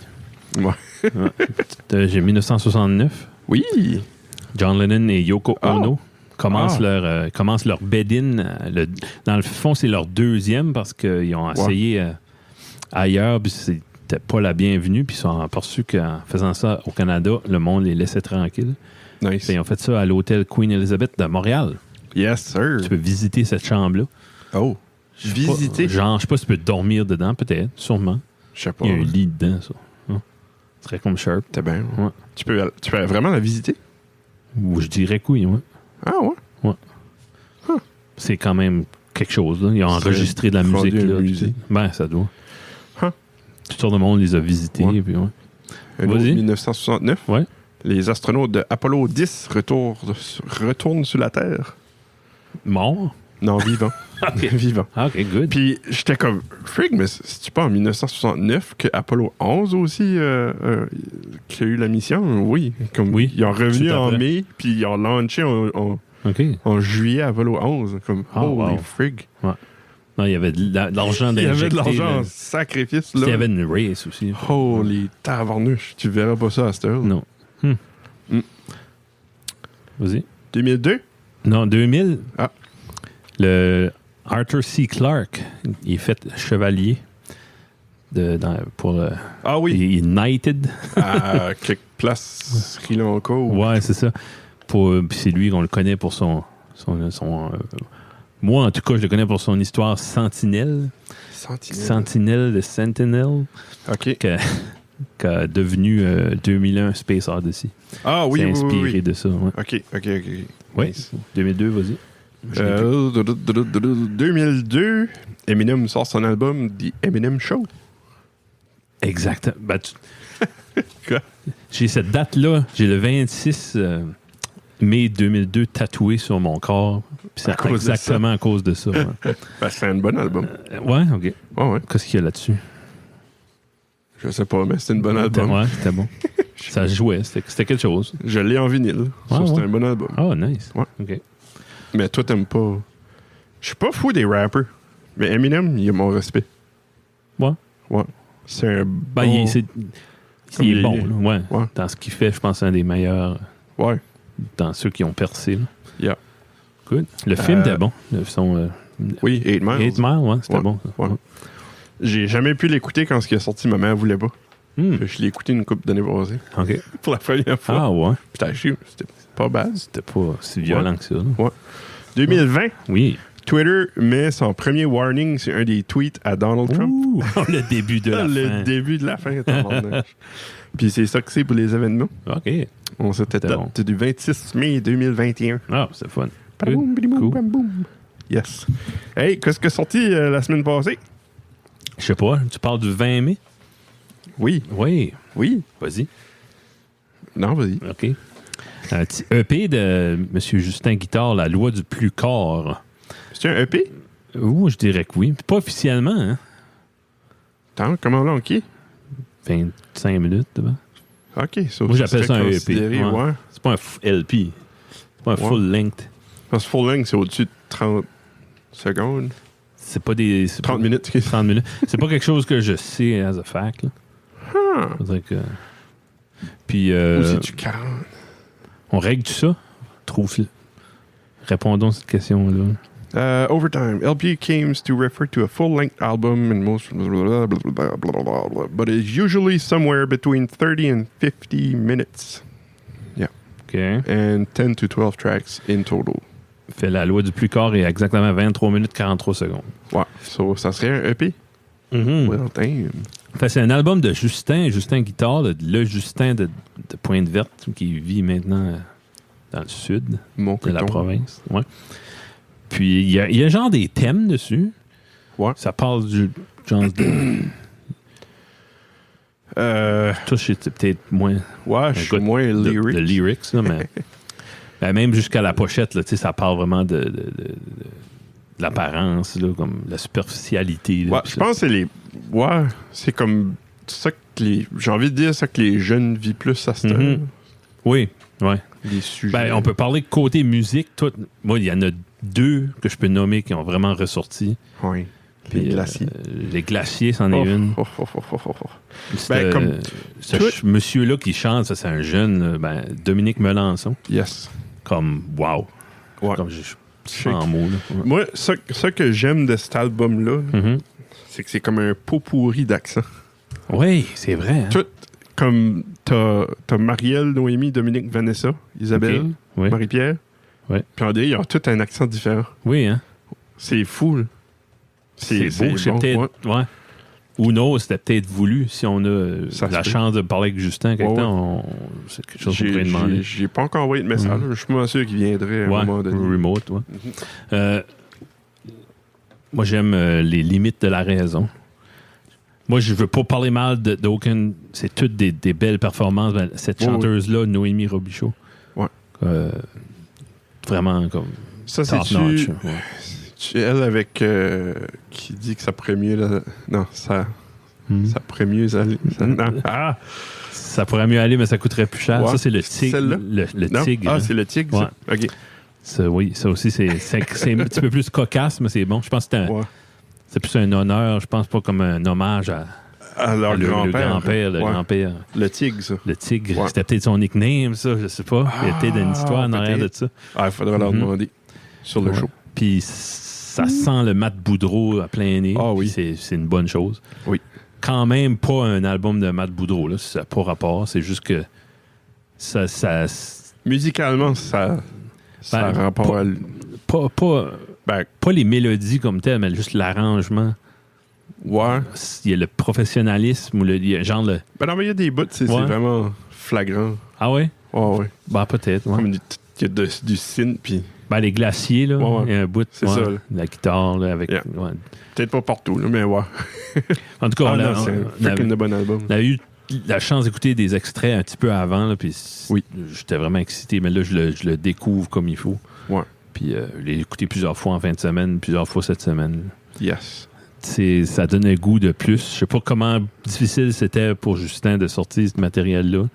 Ouais. J'ai 1969. Oui. John Lennon et Yoko Ono commencent leur bed-in. Dans le fond, c'est leur deuxième parce qu'ils ont essayé ailleurs, puis c'était pas la bienvenue, puis ils sont aperçus qu'en faisant ça au Canada, le monde les laissait tranquilles. Nice. Ils ont fait ça à l'hôtel Queen Elizabeth de Montréal. Yes, sir. Tu peux visiter cette chambre-là. Oh. Visiter? Je sais pas si tu peux dormir dedans, peut-être, sûrement. Je sais pas. Il y a un lit dedans, ça. Ce serait comme Sharp. T'es bien. Ouais. Tu peux vraiment la visiter? Ou je dirais que oui, ouais. Ah ouais? Ouais. Huh. C'est quand même quelque chose, là. Ils ont enregistré de la musique, là. Ben, ça doit. Huh. Toutes sortes de monde les a visités, puis ouais. Un autre, 1969. Ouais. Les astronautes de Apollo 10 retournent sur la Terre. Mort? Non, vivant. Vivant. Ah, OK, good. Puis j'étais comme, frig, mais c'est-tu pas en 1969 que Apollo 11 aussi qui a eu la mission? Oui. Oui. Ils ont revenu en mai, puis ils ont launché en juillet Apollo 11. Comme, holy frig. Ouais. Non, il y avait de l'argent d'injecter. Il y avait de l'argent en sacrifice, là. Il y avait une race aussi. Holy tabarnouche. Tu verras pas ça à cette heure. Non. Vas-y. 2002? Non, 2000. Ah. Le Arthur C. Clarke, il est fait chevalier pour ah oui. United. À quelque place Sri Lanka. Ouais, c'est ça. C'est lui qu'on le connaît pour son moi, en tout cas, je le connais pour son histoire Sentinelle. Sentinelle de Sentinel. OK. Qu'a devenu 2001 Space Odyssey. Ah oui, c'est inspiré oui. de ça. Ouais. OK. Oui, Nice. 2002, vas-y. 2002, Eminem sort son album The Eminem Show. Exact. Ben, Quoi? J'ai cette date-là. J'ai le 26 mai 2002 tatoué sur mon corps. C'est exactement à cause de ça. Ouais. Ben, c'est un bon album. Ouais, OK. Ouais. Qu'est-ce qu'il y a là-dessus? Je sais pas, mais c'est un bon album. Ouais, c'était bon. Ça jouait. C'était quelque chose. Je l'ai en vinyle. C'est un bon album. Oh, nice. Ouais. OK. Mais toi, t'aimes pas... Je suis pas fou des rappers. Mais Eminem, il a mon respect. Ouais. C'est un bon... Il est bon. Là. Ouais. Dans ce qu'il fait, je pense que c'est un des meilleurs. Ouais. Dans ceux qui ont percé. Là. Yeah. Good. Le film était bon. Oui, 8 Miles. 8 Miles, ouais, c'était bon. Ça. Ouais. J'ai jamais pu l'écouter quand il est sorti. Ma mère voulait pas. Je l'ai écouté une couple d'années passées. OK. Pour la première fois. Ah ouais. Putain, c'était pas bad. C'était pas si violent que ça. Là. Ouais. 2020. Oui. Twitter met son premier warning sur un des tweets à Donald Trump. Ouh, le début de la fin. Le début de la fin. Puis c'est ça que c'est pour les événements. OK. On s'était date du 26 mai 2021. Ah, c'est fun. Boum, boum. Yes. Hey, qu'est-ce qui est sorti la semaine passée? Je sais pas. Tu parles du 20 mai? Oui. Oui. Vas-y. Non, vas-y. OK. Un petit EP de M. Justin Guitard, La loi du plus corps. C'est un EP? Ouh, je dirais que oui. Pas officiellement, hein? Attends, comment là, OK? 25 minutes, devant. OK. Moi, j'appelle ça un EP. Ouais. C'est pas un LP. C'est pas un full length. Parce que full length, c'est au-dessus de 30 secondes. C'est pas des... 30 minutes. 30 minutes. C'est pas quelque chose que je sais as a fact. Là. Faudrait que... Puis... Ou c'est-tu 40? On règle tout ça? Répondons à cette question-là. Overtime. LP comes to refer to a full-length album in most... but is usually somewhere between 30 and 50 minutes. Yeah. OK. And 10 to 12 tracks in total. Fait la loi du plus corps est exactement 23 minutes 43 secondes. Ouais. So, ça serait un EP? Well, damn. Fait c'est un album de Justin Guitard, le Justin de Pointe-Verte, qui vit maintenant dans le sud de la province. Ouais. Puis, il y a genre des thèmes dessus. Ouais. Ça parle du genre de... Toi, c'est peut-être moins... Ouais, je suis moins lyrics. De lyrics, là, mais... ben, même jusqu'à la pochette, là, ça parle vraiment de l'apparence, là, comme la superficialité. Là, ouais, je pense que c'est Ouais, c'est comme ça que j'ai envie de dire ça que les jeunes vivent plus à ce temps. Mhm. Oui, ouais. Les sujets. Ben, on peut parler côté musique. Moi, il y en a 2 que je peux nommer qui ont vraiment ressorti. Oui. Les Puis, glaciers. Les glaciers, c'en est une. Ben, comme Ce monsieur-là qui chante, ça, c'est un jeune, Dominique Melançon. Yes. Comme, wow. Ouais. Comme je suis en mots. Là. Ouais. Moi, ça que j'aime de cet album-là, Mhm. c'est que c'est comme un pot pourri d'accent. Oui, c'est vrai. Hein? Tout, comme t'as Marielle, Noémie, Dominique, Vanessa, Isabelle, Ok. Oui. Marie-Pierre. Ouais. Puis André, ils ont tous un accent différent. Oui, hein? C'est fou, là. C'est beau. C'est bon, peut-être. Ouais. Ou non, c'était peut-être voulu. Si on a Ça la se peut. chance de parler avec Justin quelque Ouais, temps, c'est quelque chose qu'on pourrait demander. J'ai pas encore envoyé de message. Je suis pas sûr qu'il viendrait à un moment donné. remote, ouais. Moi, j'aime les limites de la raison. Moi, je veux pas parler mal d'aucune. C'est toutes des belles performances. Ben, cette chanteuse-là, Noémie Robichaud. Ouais. Vraiment comme. Ça, top c'est-tu notch. Ouais. elle avec qui dit que ça pourrait mieux non, ça pourrait mieux aller. Ça pourrait mieux aller, mais ça coûterait plus cher. Ouais. Ça, c'est le tigre. Celle-là? Le Non? tigre. Ah, hein. c'est le tigre, Ouais. ça? OK. Ça, oui, ça aussi, c'est un petit peu plus cocasse, mais c'est bon. Je pense que c'est plus un honneur. Je pense pas comme un hommage à leur le grand-père. grand-père. Le Ouais. grand-père. Le tigre, ça. Le tigre. Ouais. C'était peut-être son nickname, ça. Je sais pas. Il y a peut-être une histoire en arrière de peut-être. ça. Ah, il faudrait leur demander sur le Ouais. show. Puis ça sent le Matt Boudreau à plein nez. Ah oui. Puis c'est une bonne chose. Oui. Quand même pas un album de Matt Boudreau, là. Ça n'a pas rapport. C'est juste que ça Musicalement, ça a rapport pas- à... Ben, pas les mélodies comme telles, mais juste l'arrangement. ouais. Il y a le professionnalisme ou il y a genre le. Ben non, mais il y a des bouts, c'est Ouais. vraiment flagrant. Ah ouais? Ouais, ouais. Ben peut-être. Ouais. Comme il y a du synth, puis Ben les glaciers, là. Ouais. Il y a un bout. C'est ça, là. La guitare, là, avec. Yeah. Ouais. peut-être pas partout, là, mais ouais. En tout cas, Ah on, non, a, c'est un on, freaking de bon album. on a eu la chance d'écouter des extraits un petit peu avant, là, puis Oui. j'étais vraiment excité, mais là, je le découvre comme il faut. Ouais. Puis je l'ai écouté plusieurs fois en fin de semaine, plusieurs fois cette semaine. Yes. Ça donne un goût de plus. Je sais pas comment difficile c'était pour Justin de sortir ce matériel-là.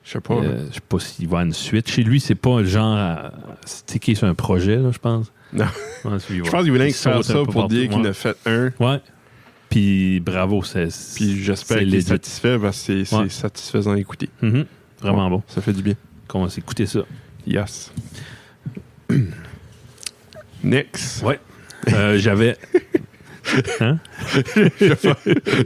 Je sais pas. Je sais pas s'il va à une suite. Chez lui, c'est pas le genre à sticker sur un projet, là, je pense. Non. Je pense Je pense qu'il voulait faire ça pour dire qu'il en a fait un. Ouais. Puis bravo, Puis j'espère c'est qu'il est legit. satisfait parce que c'est Ouais. satisfaisant à écouter. Mhm. Vraiment Ouais, bon. Ça fait du bien. Qu'on va s'écouter ça. Yes. Next. Ouais. J'avais. Hein?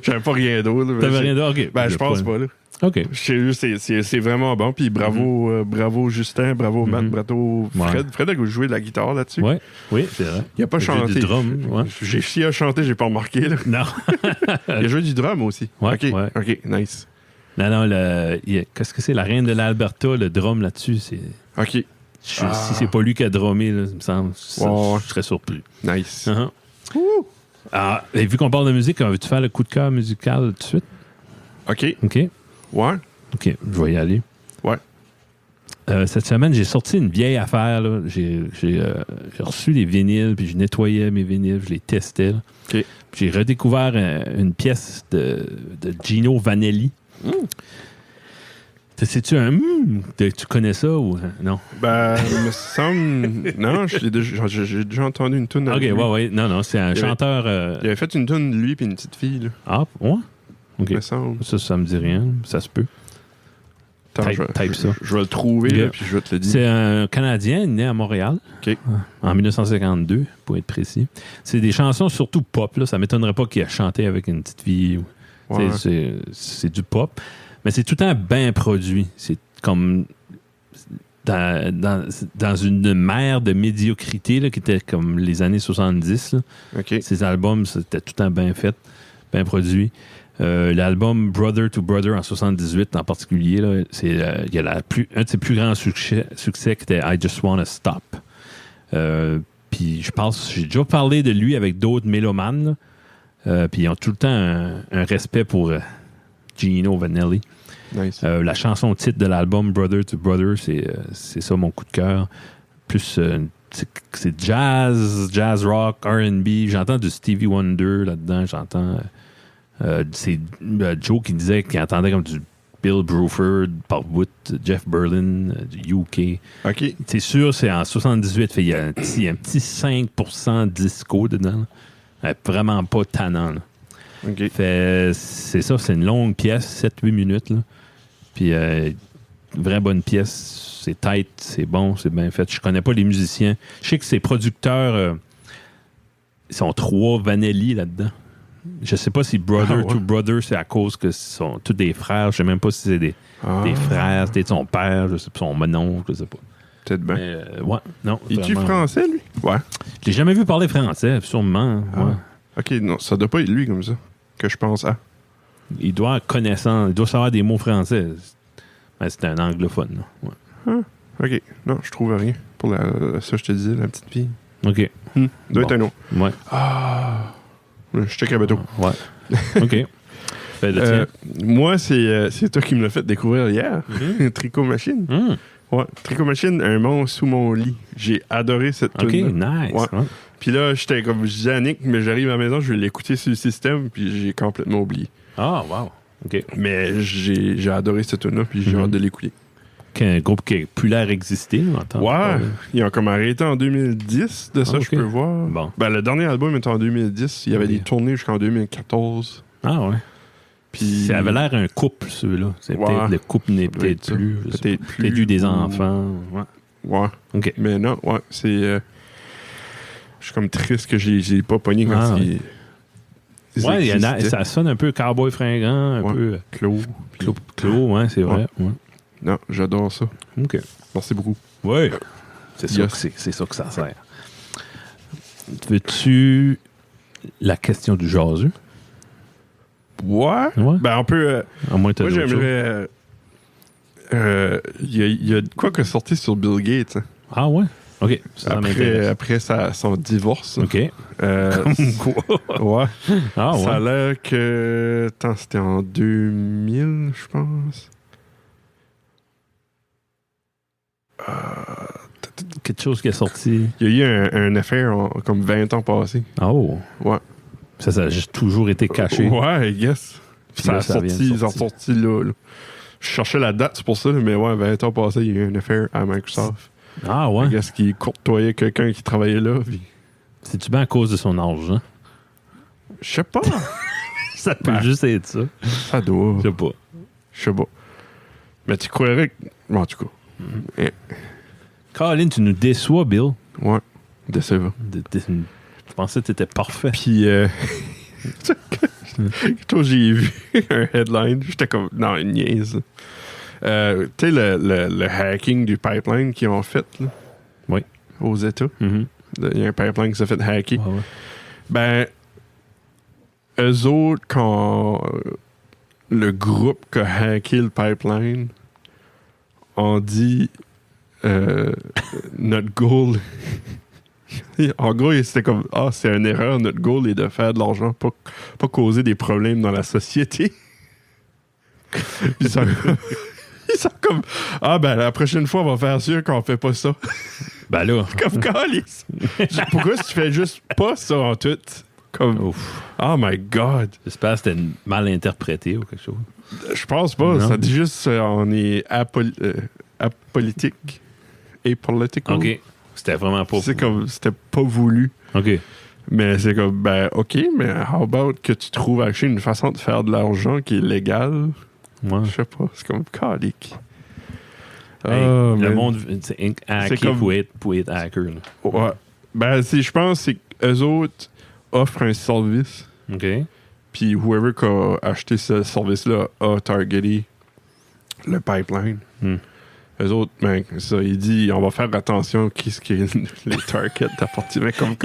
J'avais pas rien d'autre. là, mais T'avais c'est- rien d'autre? OK. Ben, je pense pas, là. OK. Je sais juste, c'est vraiment bon. Puis bravo, bravo Justin, bravo Matt, Mhm. bravo Fred. Ouais. Fred a joué de la guitare là-dessus. Ouais. Oui, c'est vrai. Il a pas Il a joué chanté. du drum, ouais. S'il a chanté, j'ai pas remarqué. Là. Non. Il a joué du drum aussi. Ouais, OK, ouais. OK, nice. Non, qu'est-ce que c'est? La reine de l'Alberta, le drum là-dessus, c'est. OK, Si c'est pas lui qui a drummé, là, il me semble, Ouais. je serais surpris. nice. Uh-huh. Et vu qu'on parle de musique, veux-tu faire le coup de cœur musical tout de suite? OK, OK? ouais. OK, je vais y aller. Ouais. Cette semaine, j'ai sorti une vieille affaire. Là. J'ai reçu des vinyles, puis je nettoyais mes vinyles, je les testais. Là. OK. Puis j'ai redécouvert une pièce de Gino Vanelli. C'est-tu tu connais ça ou non? Ben, il me semble... Non, j'ai déjà entendu une tune. OK, ouais. Non, c'est un Il y avait- chanteur... Il avait fait une tune, lui, puis une petite fille. Là, Ah, ouais? OK. il me semble. Ça me dit rien. Ça se peut. Attends, Type ça. Je vais le trouver, Yeah. là, puis je vais te le dire. C'est un Canadien né à Montréal. OK. En 1952, pour être précis. C'est des chansons surtout pop. Là. Ça m'étonnerait pas qu'il a chanté avec une petite fille. Ouais. C'est du pop. Mais c'est tout le temps bien produit. C'est comme dans une mer de médiocrité là, qui était comme les années 70. Là. OK. Ces albums, c'était tout le temps bien fait, bien produit. L'album Brother to Brother en 78 en particulier, là, il y a un de ses plus grands succès qui était I Just Wanna Stop. Puis je pense, j'ai déjà parlé de lui avec d'autres mélomanes, puis ils ont tout le temps un respect pour Gino Vanelli. Nice. La chanson titre de l'album Brother to Brother, c'est ça mon coup de cœur. Plus c'est jazz rock, R&B. J'entends du Stevie Wonder là-dedans. J'entends C'est Joe qui disait qu'il entendait comme du Bill Bruford par bout, Jeff Berlin, du UK. OK. C'est sûr, c'est en 78, fait, il y a un petit 5% disco dedans. Vraiment pas tannant. Là. OK. Fait, c'est ça, c'est une longue pièce, 7-8 minutes. Là. Puis, vraie bonne pièce. C'est tight, c'est bon, c'est bien fait. Je connais pas les musiciens. Je sais que ces producteurs, ils sont 3 Vanelli là-dedans. Je sais pas si Brother to Brother, c'est à cause que ce sont tous des frères. Je sais même pas si c'est des frères, c'était son père, je sais pas, son mononcle, je sais pas. Peut-être bien. Mais, ouais, non. Es-tu français, lui? Ouais. Je l'ai jamais vu parler français, sûrement. Ah. Ouais. OK, non, ça doit pas être lui comme ça, que je pense à. Il doit être connaissant, il doit savoir des mots français. Mais c'est un anglophone. Là. Ouais. OK. Non, je trouve rien. Pour ça, je te disais, la petite fille. OK. Doit être un nom. Ouais. Ah! Je check à bateau. Ouais. OK. Moi, c'est toi qui me l'as fait découvrir hier. Tricot Machine. Ouais. Tricot Machine, un monstre sous mon lit. J'ai adoré cette OK, tune. nice. Ouais. Ouais. Puis là, j'étais comme, je disais à Nick, mais j'arrive à la maison, je vais l'écouter sur le système, puis j'ai complètement oublié. Ah, wow. OK. Mais j'ai adoré cette tune-là, puis j'ai hâte de l'écouter. Un groupe qui a plus l'air exister. Ouais, ils ont comme arrêté en 2010, de ça, okay. je peux voir. Bon. Ben, le dernier album était en 2010, il y avait des tournées jusqu'en 2014. Ah ouais. Puis... Ça avait l'air un couple, ceux-là. C'est peut-être, le couple n'est peut-être plus. Peut-être plus. Peut-être eu des enfants. Ouais. OK. Mais non, ouais, c'est... je suis comme triste que j'ai pas pogné quand ça sonne un peu cowboy fringant, un peu... Claude, ouais, c'est vrai. Ouais. Non, j'adore ça. OK. Merci beaucoup. Oui. C'est ça que ça sert. Veux-tu la question du jaseux? Ouais. Ben, on peut... moi, j'aimerais... Il y a de quoi que sorti sur Bill Gates. Hein. Ah ouais? OK. Ça après son divorce. OK. Comme quoi? Ouais. Ah ouais. Ça a l'air que... Attends, c'était en 2000, je pense. Quelque chose qui est sorti. Il y a eu un affaire comme 20 ans passés. Oh. Ouais. Ça a juste toujours été caché. Ouais, I guess. Ça a sorti, ils ont sorti là. Je cherchais la date, c'est pour ça, mais ouais, 20 ans passés, il y a eu un affaire à Microsoft. Ah ouais? I guess qu'il courtoyait quelqu'un qui travaillait là. Puis... C'est-tu bien à cause de son argent? Je sais pas. Ça peut juste être ça. Ça doit. Je sais pas. Mais tu croirais que... Bon, en tout cas. Colin, tu nous déçois, Bill. Ouais, décevant. Je pensais que t'étais parfait. Puis, toi, j'ai vu un headline. J'étais comme, non, une niaise. Tu sais, le hacking du pipeline qu'ils ont fait, là, oui, aux États. Il y a un pipeline qui s'est fait hacker. Ah ouais. Ben, eux autres, quand le groupe qui a hacké le pipeline ont dit notre goal... En gros, c'était comme c'est une erreur, notre goal est de faire de l'argent, pas causer des problèmes dans la société. Puis ils sont comme la prochaine fois, on va faire sûr qu'on fait pas ça. Ben là. Comme calice. Pourquoi tu fais juste pas ça en tout? Comme, oh my God. J'espère que c'était mal interprété ou quelque chose. Je pense pas. Non. Ça dit juste on est apolitique. Apolitical. OK. C'était vraiment pas... C'est comme, c'était pas voulu. OK. Mais c'est comme, OK, mais how about que tu trouves actually une façon de faire de l'argent qui est légale? Ouais. Je sais pas, c'est comme calique. Le monde, c'est hacké comme... pour être hacker. Là. Ouais. Ben, je pense que eux autres offrent un service. OK. Puis whoever qui a acheté ce service-là a targeté le pipeline. Eux autres, ben, ça, il dit, on va faire attention qu'est-ce qui est les targets d'apporter. Mais comme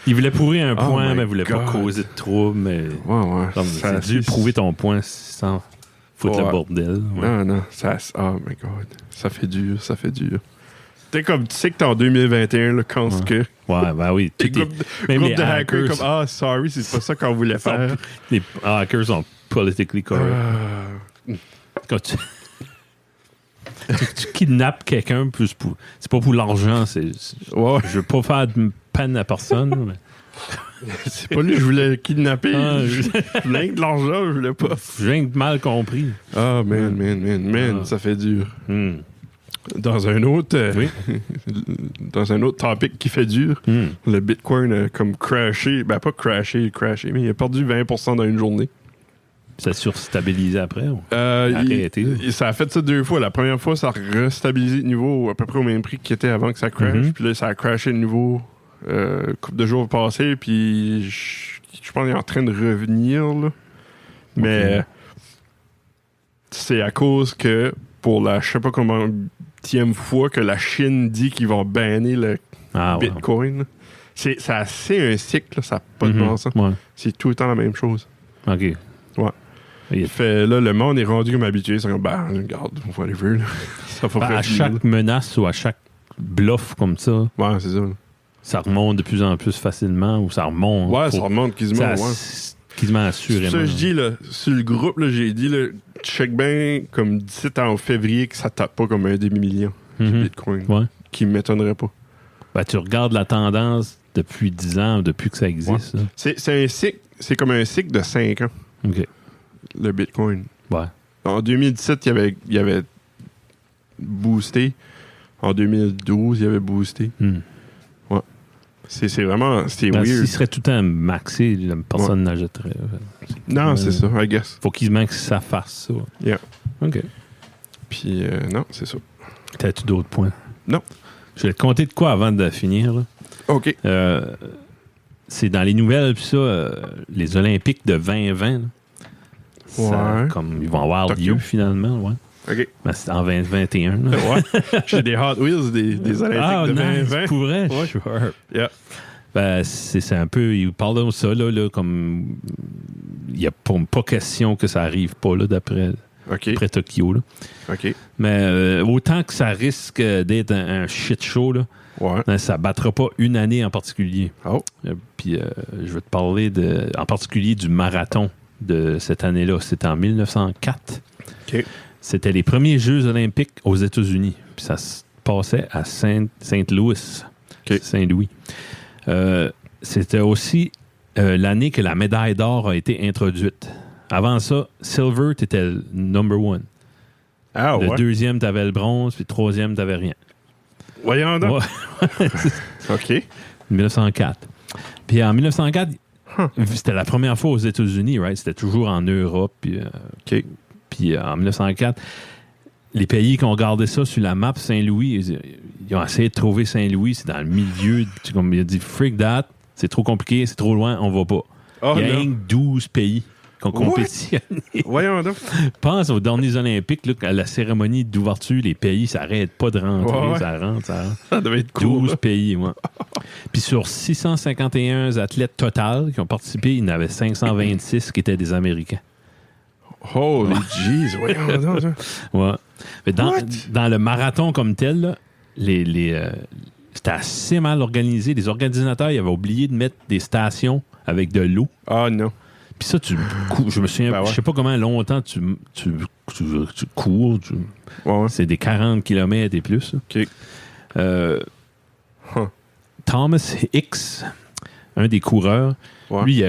il voulait prouver un point, mais il voulait pas causer de trouble. Mais ouais. C'est dû prouver ton point sans foutre le bordel. Ouais. Non, ça... Oh my God. Ça fait dur. T'es comme, tu sais que t'es en 2021, là, quand ce que... Ouais, ben oui. Même les hackers comme, sorry, c'est pas ça qu'on voulait faire. Les hackers sont politically correct. Quand tu kidnappes quelqu'un, c'est pas pour l'argent. Je veux pas faire de peine à personne. Mais... C'est pas lui que je voulais le kidnapper. Ah, je voulais de l'argent, je voulais pas. J'ai mal compris. Ah, man, ça fait dur. Dans un autre dans un autre topic qui fait dur, le Bitcoin a comme crashé. Ben, pas crashé, mais il a perdu 20% dans une journée. Ça a surstabilisé après? Arrêté? Ça a fait ça 2 fois. La première fois, ça a restabilisé le niveau à peu près au même prix qu'il était avant que ça crash. Puis là, ça a crashé de nouveau couple de jours passés. Puis je pense qu'il est en train de revenir. Là. Mais c'est à cause que pour la je sais pas comment fois que la Chine dit qu'ils vont banner le Bitcoin. C'est assez un cycle, là, ça n'a pas de bon sens. Ouais. C'est tout le temps la même chose. OK. Ouais. Fait, là, le monde est rendu comme habitué. C'est comme, regarde, on va aller voir. Ça va à chaque menace ou à chaque bluff comme ça, ouais, c'est ça. Ça remonte de plus en plus facilement ou ça remonte. Ouais, ça remonte quasiment. Quasiment assurément. Ça, je dis, là, sur le groupe, là, j'ai dit, là, check bien comme 17 en février que ça tape pas comme un demi-million de Bitcoin. Ouais. Qui m'étonnerait pas. Ben, tu regardes la tendance depuis 10 ans, depuis que ça existe. Ouais. C'est un cycle, c'est comme un cycle de 5 ans. OK. Le Bitcoin. Ouais. En 2017, il avait boosté. En 2012, il avait boosté. Ouais. C'est vraiment... C'est weird. S'il serait tout le temps maxé, personne n'achèterait. Non, c'est ça, I guess. Faut qu'il manque que ça fasse ça. Yeah. OK. Puis, non, c'est ça. T'as-tu d'autres points? Non. Je vais te compter de quoi avant de finir. Là. OK. C'est dans les nouvelles, puis ça, les Olympiques de 2020, là, ça, comme ils vont avoir lieu finalement, ouais. OK. Ben, c'est en 2021. Là. Ouais. J'ai des Hot Wheels des Olympiques de 2020. Pour vrai? Ouais. Sure. Yeah. Ben, c'est un peu... Ils parlent de ça, là comme... Il n'y a pas question que ça arrive pas, là, d'après Tokyo, là. OK. Mais autant que ça risque d'être un shit show, là, ben, ça battra pas une année en particulier. Oh. Puis je vais te parler en particulier du marathon de cette année-là. C'était en 1904. OK. C'était les premiers Jeux olympiques aux États-Unis. Puis ça se passait à Saint-Louis. Okay. Saint-Louis. C'était aussi l'année que la médaille d'or a été introduite. Avant ça, Silver, t'étais le number one. Ah, le deuxième, t'avais le bronze, puis le troisième, t'avais rien. Voyons donc. Ouais. OK. 1904. Puis en 1904, c'était la première fois aux États-Unis, right? C'était toujours en Europe. Puis, OK. Puis en 1904, les pays qui ont gardé ça sur la map Saint-Louis, ils ont essayé de trouver Saint-Louis, c'est dans le milieu. Comme il a dit, freak that, c'est trop compliqué, c'est trop loin, on va pas. Oh, il y a rien que 12 pays qui ont compétitionné. Voyons donc. Pense aux derniers Olympiques, là, à la cérémonie d'ouverture, les pays s'arrêtent pas de rentrer, ça rentre. Ça devait être cool. 12 pays, moi. Puis sur 651 athlètes total qui ont participé, il y en avait 526 qui étaient des Américains. Holy jeez, voyons donc. Ouais. Mais dans le marathon comme tel, là, c'était assez mal organisé. Les organisateurs ils avaient oublié de mettre des stations avec de l'eau. Ah non. Puis ça, je me souviens, je sais pas comment longtemps tu cours. C'est des 40 km et plus. OK. Thomas Hicks, un des coureurs, lui,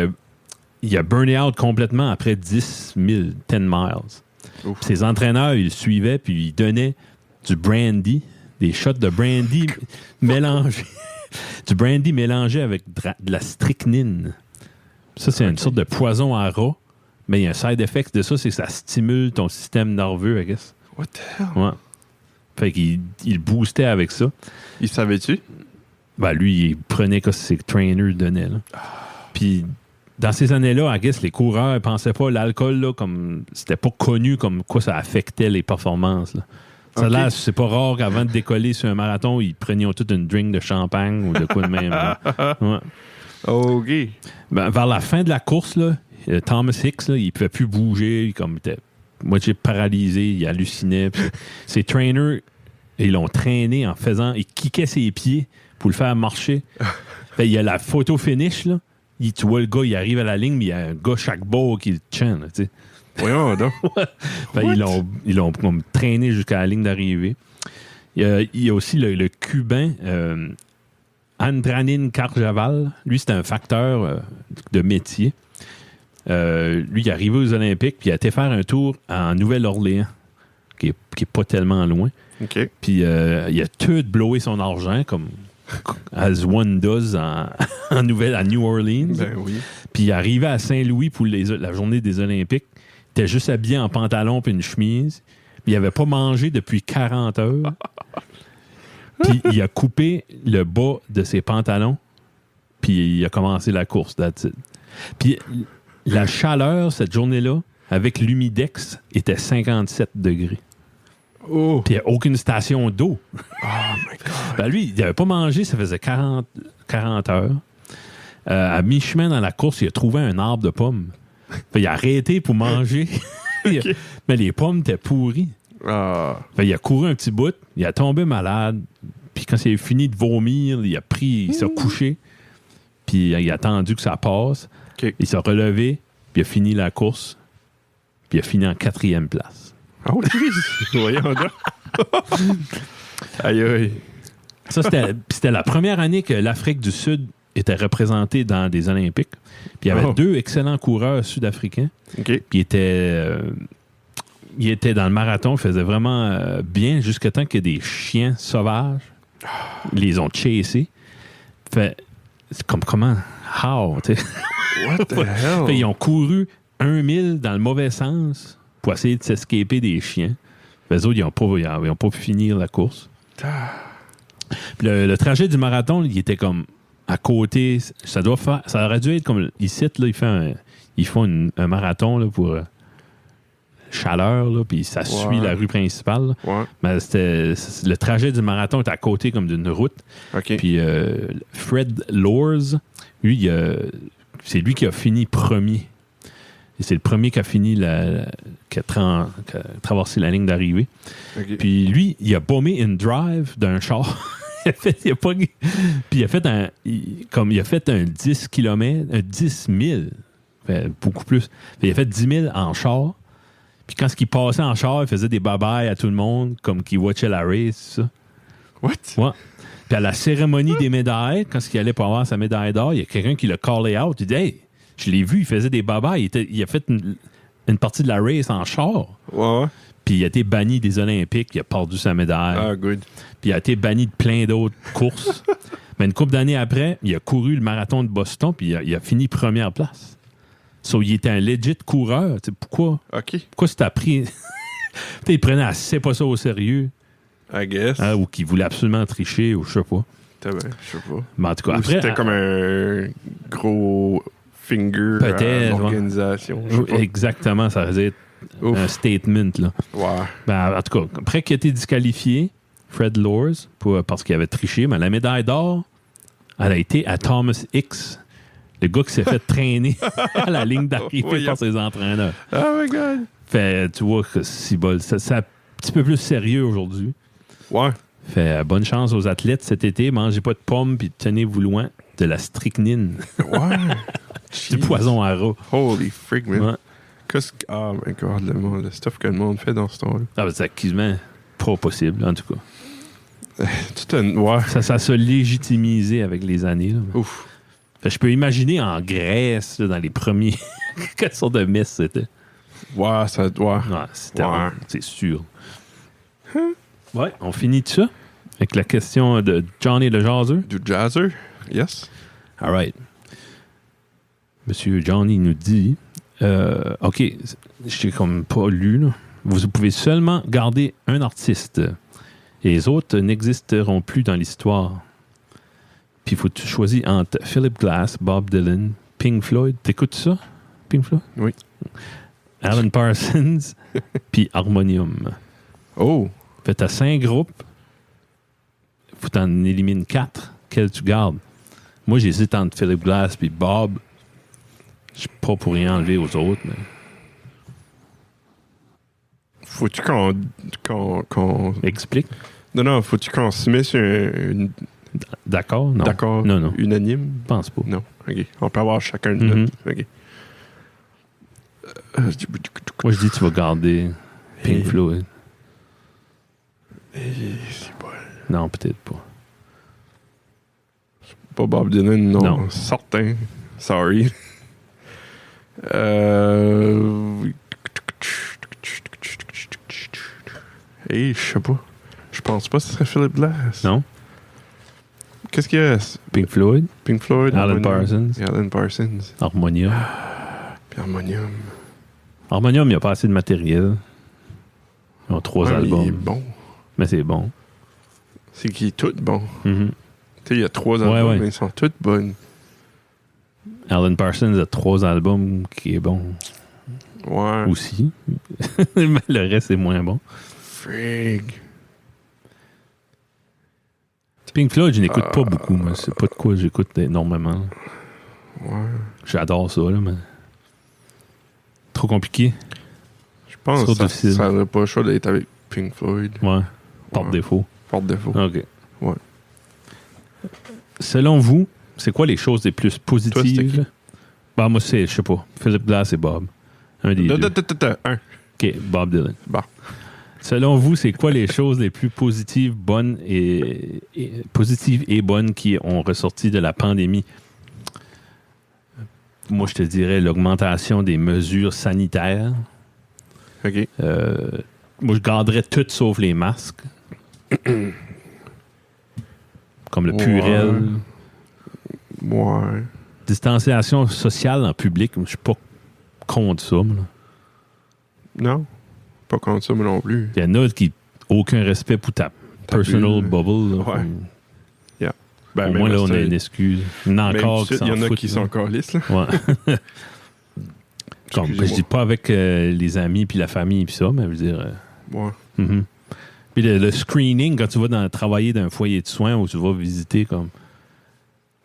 il a burné out complètement après 10 miles. Ses entraîneurs, ils le suivaient, puis ils donnaient du brandy, des shots de brandy mélangés. Du brandy mélangé avec de la strychnine. Ça, c'est une sorte de poison à rat. Mais il y a un side effect de ça, c'est que ça stimule ton système nerveux, I guess. What the hell? Ouais. Fait qu'il boostait avec ça. Il savait-tu? Ben, lui, il prenait que ses trainers donnaient. Là. Puis, dans ces années-là, I guess, les coureurs ne pensaient pas l'alcool, là, comme c'était pas connu comme quoi ça affectait les performances. Là. Ça là, c'est pas rare qu'avant de décoller sur un marathon, ils prenaient toute une drink de champagne ou de quoi de même. Ouais. OK. Ben, vers la fin de la course, là, Thomas Hicks, là, il ne pouvait plus bouger. Il était moitié paralysé. Il hallucinait. Ses trainers, ils l'ont traîné en faisant... Il kickait ses pieds pour le faire marcher. Fait, il y a la photo finish. Là. Tu vois le gars, il arrive à la ligne, mais il y a un gars chaque bord qui le tient. Voyons donc. Ils l'ont comme traîné jusqu'à la ligne d'arrivée. Il y a aussi le Cubain Andranin Karjaval. Lui, c'était un facteur de métier. Lui, il est arrivé aux Olympiques, puis il a été faire un tour en Nouvelle-Orléans, qui est pas tellement loin. OK. Puis il a tout blowé son argent, comme as one does à New Orleans. Ben oui. Puis il est arrivé à Saint-Louis pour la journée des Olympiques. Il était juste habillé en pantalon puis une chemise. Puis il n'avait pas mangé depuis 40 heures. Puis il a coupé le bas de ses pantalons. Puis il a commencé la course. That's it. Puis la chaleur, cette journée-là, avec l'humidex, était 57 degrés. Oh! Puis il n'y a aucune station d'eau. Oh my God! Ben lui, il n'avait pas mangé, ça faisait 40 heures. À mi-chemin dans la course, il a trouvé un arbre de pommes. Fait, il a arrêté pour manger. Okay. Mais les pommes étaient pourries. Ah! Fait, il a couru un petit bout, il a tombé malade. Puis quand il a fini de vomir, il s'est couché. Puis il a attendu que ça passe. Okay. Il s'est relevé, puis il a fini la course. Puis il a fini en 4e place. Oh, voyons donc. Aïe, aïe. Ça, c'était la première année que l'Afrique du Sud était représentée dans des Olympiques. Puis il y avait 2 excellents coureurs sud-africains. OK. Puis il était dans le marathon, il faisait vraiment bien jusqu'à temps que des chiens sauvages les ont chassés. Fait, c'est comme comment? How? T'sais? What the hell? Fait, ils ont couru 1 000 dans le mauvais sens pour essayer de s'escaper des chiens. Les autres, ils n'ont pas pu finir la course. Puis le trajet du marathon, il était comme à côté. Ça aurait dû être comme ici, là, ils font un marathon là, pour chaleur, là, puis ça suit la rue principale. Ouais. Mais le trajet du marathon est à côté comme d'une route. OK. Puis Fred Loors, lui, c'est lui qui a fini premier. Et c'est le premier qui a fini qui a traversé la ligne d'arrivée. Okay. Puis lui, il a bombé une drive d'un char. il a fait un 10 km, un 10 000, fait beaucoup plus. Il a fait 10 000 en char. Puis quand il passait en char, il faisait des bye-bye à tout le monde, comme qu'il watchait la race, ça. What? Ouais. Puis à la cérémonie des médailles, quand il allait pour avoir sa médaille d'or, il y a quelqu'un qui l'a callé out. Il dit « Hey, je l'ai vu, il faisait des bye-bye. Il a fait une partie de la race en char. » Ouais. Puis il a été banni des Olympiques, il a perdu sa médaille. Ah, good. Puis il a été banni de plein d'autres courses. Mais une couple d'années après, il a couru le marathon de Boston, puis il a fini première place. So, il était un legit coureur. T'sais, pourquoi c'était pris... il prenait assez pas ça au sérieux. I guess. Ou qu'il voulait absolument tricher, ou je sais pas. Je sais pas. Mais en tout cas, ou après... c'était comme un gros finger à l'organisation. Exactement, ça faisait un statement, là. Ouais. Ben, en tout cas, après qu'il a été disqualifié, Fred Loors, parce qu'il avait triché, mais la médaille d'or, elle a été à Thomas Hicks, le gars qui s'est fait traîner à la ligne d'arrivée par ses entraîneurs. Oh my God! Fait, tu vois que c'est un petit peu plus sérieux aujourd'hui. Ouais. Fait, bonne chance aux athlètes cet été. Mangez pas de pommes puis tenez-vous loin de la strychnine. Ouais. Du poison à rat. Holy freak, man. Ouais. Oh my God, le stuff que le monde fait dans ce temps-là. Ah, ben, c'est quasiment pas possible, en tout cas. Ouais. Ça se légitimé avec les années. Là. Ouf. Fait, je peux imaginer en Grèce, là, dans les premiers... Quelle sorte de messe c'était? Ouais, ça doit. Ouais, c'était c'est sûr. Ouais, on finit de ça avec la question de Johnny le jaseux. Du jazzer? Yes. All right. Monsieur Johnny nous dit... OK, je n'ai comme pas lu. Là. Vous pouvez seulement garder un artiste et les autres n'existeront plus dans l'histoire. Puis il faut choisir entre Philip Glass, Bob Dylan, Pink Floyd. T'écoutes ça, Pink Floyd? Oui. Alan Parsons, puis Harmonium. Oh! Fait t'as 5 groupes. Faut t'en éliminer 4. Quel tu gardes? Moi, j'hésite entre Philip Glass puis Bob. Je suis pas pour rien enlever aux autres, mais... Faut-tu qu'on... Explique. Non, faut-tu qu'on se mette sur une... D'accord? Non. D'accord? Non. Unanime? Je pense pas. Non. OK. On peut avoir chacun de notre... OK. Moi, je dis tu vas garder Pink Floyd. C'est pas... Non, peut-être pas. Pas Bob Dylan, non. Non. Certain. Sorry. Hey, je sais pas. Je pense pas que ce serait Philip Glass. Non? Qu'est-ce qu'il reste? Pink Floyd, Pink Floyd, Alan Parsons. Alan Parsons. Harmonium. Puis Harmonium. Harmonium, il n'y a pas assez de matériel. Ils ont 3 albums. Il est bon. Mais c'est bon. C'est qu'il est tout bon. Mhm. Tu sais, il y a 3 albums, ouais. mais ils sont tous bonnes. Alan Parsons a 3 albums qui est bon Ouais. aussi. Mais le reste est moins bon. Frig. Pink Floyd, je n'écoute pas beaucoup. Moi. C'est pas de quoi j'écoute énormément. Ouais. J'adore ça, là, mais... Trop compliqué. Je pense Trop que difficile. ça n'aurait pas le choix d'être avec Pink Floyd. Ouais. Par Ouais. défaut. Par défaut. OK. Ouais. Selon vous, c'est quoi les choses les plus Toi, c'était positives? qui? Là? Ben, moi, je sais pas. Philip Glass et Bob. Un des deux. Un. OK, Bob Dylan. Bon. Selon vous, c'est quoi les choses les plus positives, positives et bonnes qui ont ressorti de la pandémie? Moi, je te dirais l'augmentation des mesures sanitaires. OK. Moi, je garderais tout sauf les masques. Comme le Purel. Ouais. Distanciation sociale en public. Je suis pas contre ça. Moi, là. Non. Pas contre ça, moi non plus. Il y en a qui aucun respect pour ta personal bulle. bubble. Là. Ouais. Ben, Au même moins, là, à on ça, a une excuse. Il y en a même encore ici, qui s'en il y en a foutent, qui là. sont encore lisses, là. Ouais. Comme, Excusez-moi. je dis pas avec les amis puis la famille puis ça, mais je veux dire... Ouais. Mhm. Puis le screening, quand tu vas travailler dans un foyer de soins où tu vas visiter comme...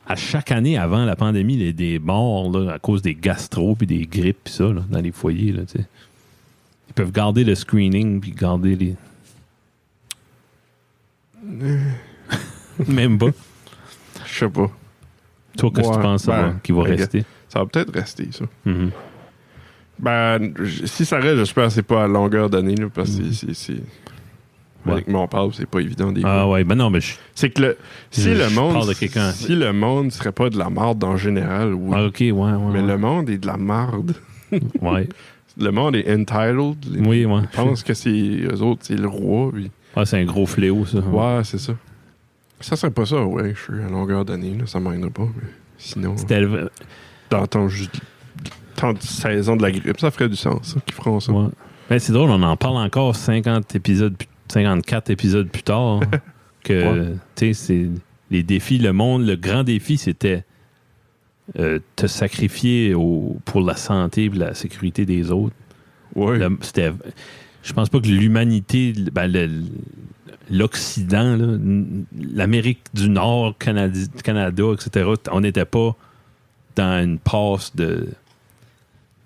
À chaque année avant la pandémie, il y a des morts là, à cause des gastro puis des grippes puis ça, là, dans les foyers. Là, tu sais. Ils peuvent garder le screening puis garder les... Même pas. Je sais pas. Toi, qu'est-ce que tu Ouais, penses qu'il va rester? Ça va peut-être rester, ça. Mhm. Ben, si ça reste, j'espère que c'est pas à longueur d'année, là, parce que c'est... Ouais. Avec mon père, c'est pas évident des Ah fois. ouais, ben non, mais C'est que si je le monde... parle de quelqu'un. Si le monde serait pas de la marde en général, oui. Ah, ok, ouais. Mais ouais. le monde est de la marde. Ouais. Le monde est entitled. Oui, ouais. Ils pensent que c'est eux autres, c'est le roi. Puis... Ah, c'est un gros fléau, ça. Ouais, c'est ça. Ça serait pas ça, ouais, je suis à longueur d'année, là, ça m'aiderait pas. Mais sinon, C'était le- dans ton saison de la grippe, ça ferait du sens, ça, qu'ils feront ça. Ouais. Ben, c'est drôle, on en parle encore 54 épisodes plus tard. Que, tu sais, c'est les défis, le monde, le grand défi, c'était te sacrifier pour la santé et la sécurité des autres. Ouais. Je pense pas que l'humanité, l'Occident, là, l'Amérique du Nord, Canada, etc., on n'était pas dans une passe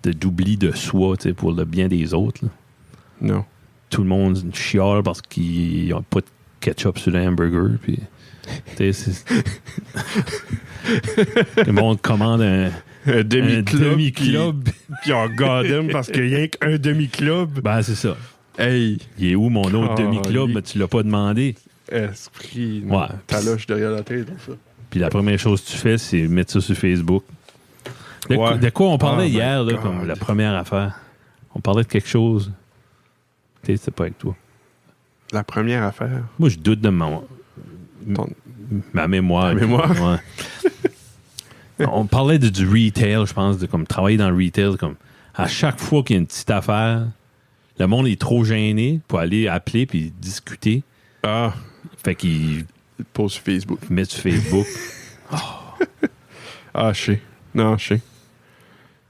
d'oubli de soi, tu sais, pour le bien des autres. Là. Non. Tout le monde chiale parce qu'ils n'ont pas de ketchup sur le hamburger. Puis, tu sais, le monde commande un demi-club. Puis on garde parce qu'il y a qu'un demi-club. Ben, c'est ça. Hey, Il est où mon autre Oh, demi-club? il- Mais tu l'as pas demandé. esprit. Ouais. T'as loche derrière la tête, donc ça. Puis la première chose que tu fais, c'est mettre ça sur Facebook. Ouais. De quoi on parlait Oh my hier, là, God. comme la première affaire? On parlait de quelque chose. Tu sais, c'est pas avec toi. La première affaire. Moi, je doute de Ton- ma mémoire. Ta mémoire? Ouais. On parlait du retail, je pense, de comme travailler dans le retail. Comme, à chaque fois qu'il y a une petite affaire, le monde est trop gêné pour aller appeler puis discuter. Ah, Fait qu'il il pose sur Facebook. met sur Facebook. Ah, je sais. Non, je sais.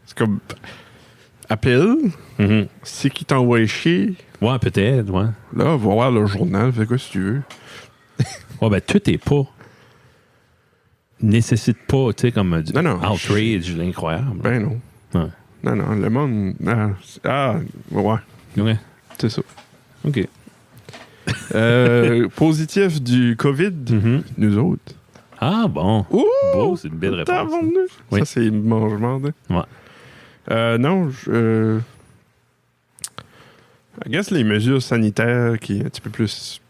C'est comme... Appelle, Mhm. c'est qui t'envoie chier. Ouais, peut-être, ouais. Là, va voir le journal, fais quoi si tu veux. Ouais, ben, tout est pas. Nécessite pas, tu sais, comme du Non, outrage, incroyable. Ben non. Ouais. Non, le monde... Ouais, Ouais. c'est ça. OK. Positif du COVID, Mhm. nous autres. Ah, bon. Ouh! Beau, c'est une belle réponse. Tabarnak! Oui. Ça, c'est mangement, hein? Ouais. Non, I guess les mesures sanitaires qui est un petit peu plus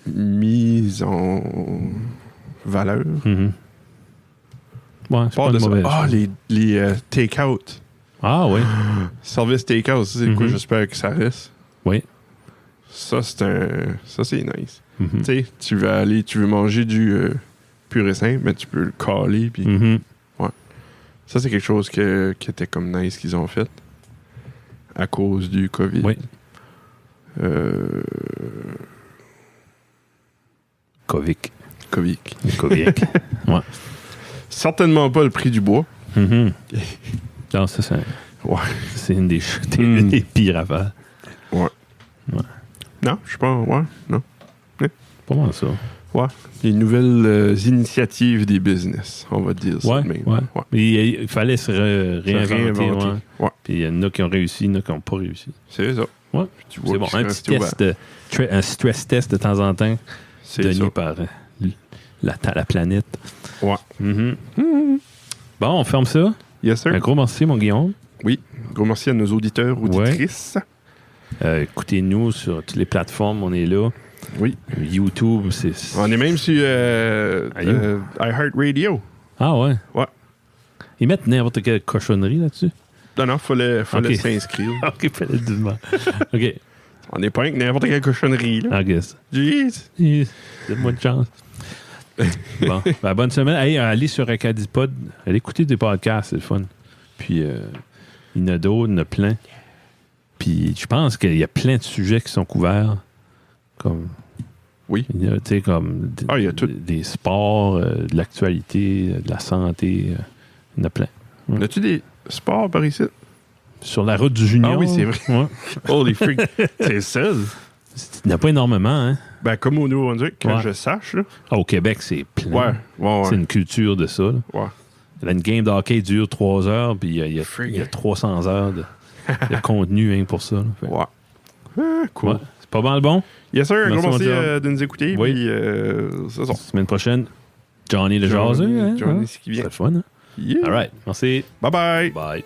mises en valeur. Mhm. Ouais, c'est Part pas de de ça. mauvais. Ah, les take-out. Ah, oui. Service take-out, ça, c'est quoi? Mhm. J'espère que ça reste. Oui. Ça, c'est nice. Mhm. Tu sais, tu veux manger du pur et simple, mais tu peux le caler. Puis Mhm. ça, c'est quelque chose qui était comme nice qu'ils ont fait à cause du COVID. Oui. COVID. COVID. Ouais. Certainement pas le prix du bois. Mhm. Non, ça, Ouais. c'est une des pires affaires. Ouais. Ouais. Non, je sais pas. Ouais, non. Pas mal ça. Ouais. Les nouvelles initiatives des business, on va dire ça. Ouais, de même. ouais. Il fallait se réinventer. Ouais. Ouais. Puis il y en a qui ont réussi, il y en a qui n'ont pas réussi. C'est ça. Ouais. Tu vois C'est bon. que Un petit test, un stress test de temps en temps, c'est donné ça. par la planète. Ouais. Mhm. Bon, on ferme ça. Yes, sir. Un gros merci, mon Guillaume. Oui. Gros merci à nos auditeurs, auditrices. Écoutez-nous sur toutes les plateformes, on est là. Oui. YouTube, c'est... On est même sur iHeartRadio. Ah ouais? Ouais. Ils mettent n'importe quelle cochonnerie là-dessus? Non, fallait Ok. s'inscrire. OK, fallait le dire. OK. On n'est pas avec n'importe quelle cochonnerie, là. I guess. Jeez. Donne-moi de chance. Bon, ben, bonne semaine. Hey, allez sur Acadipod. Allez écouter des podcasts, c'est le fun. Puis, il y en a d'autres, il y en a plein. Puis, je pense qu'il y a plein de sujets qui sont couverts. Comme... Oui. Il y a, tu sais, comme il y a tout. des sports, de l'actualité, de la santé. Il y en a plein. As-tu des sports par ici? Sur la route du Junior. Ah oui, c'est vrai. Ouais. Holy freak. C'est ça. Il n'y en a pas énormément, hein? Ben, comme au Nouveau-Brunswick, que Ouais. je sache, là. Ah, au Québec, c'est plein. Ouais. C'est une culture de ça. Là. Ouais. Une game de hockey dure 3 heures, puis il y a 300 heures de contenu hein, pour ça. Là. Fait, Ouais. Ah, cool. ouais. C'est pas mal bon. Yes, sir. Merci, Merci mon job. de nous écouter. Oui. Puis, c'est ça. Semaine prochaine, Johnny le jaseux. Hein? Johnny, Ouais. ce qui vient. C'est le fun. Hein? Yeah. All right. Merci. Bye-bye. Bye.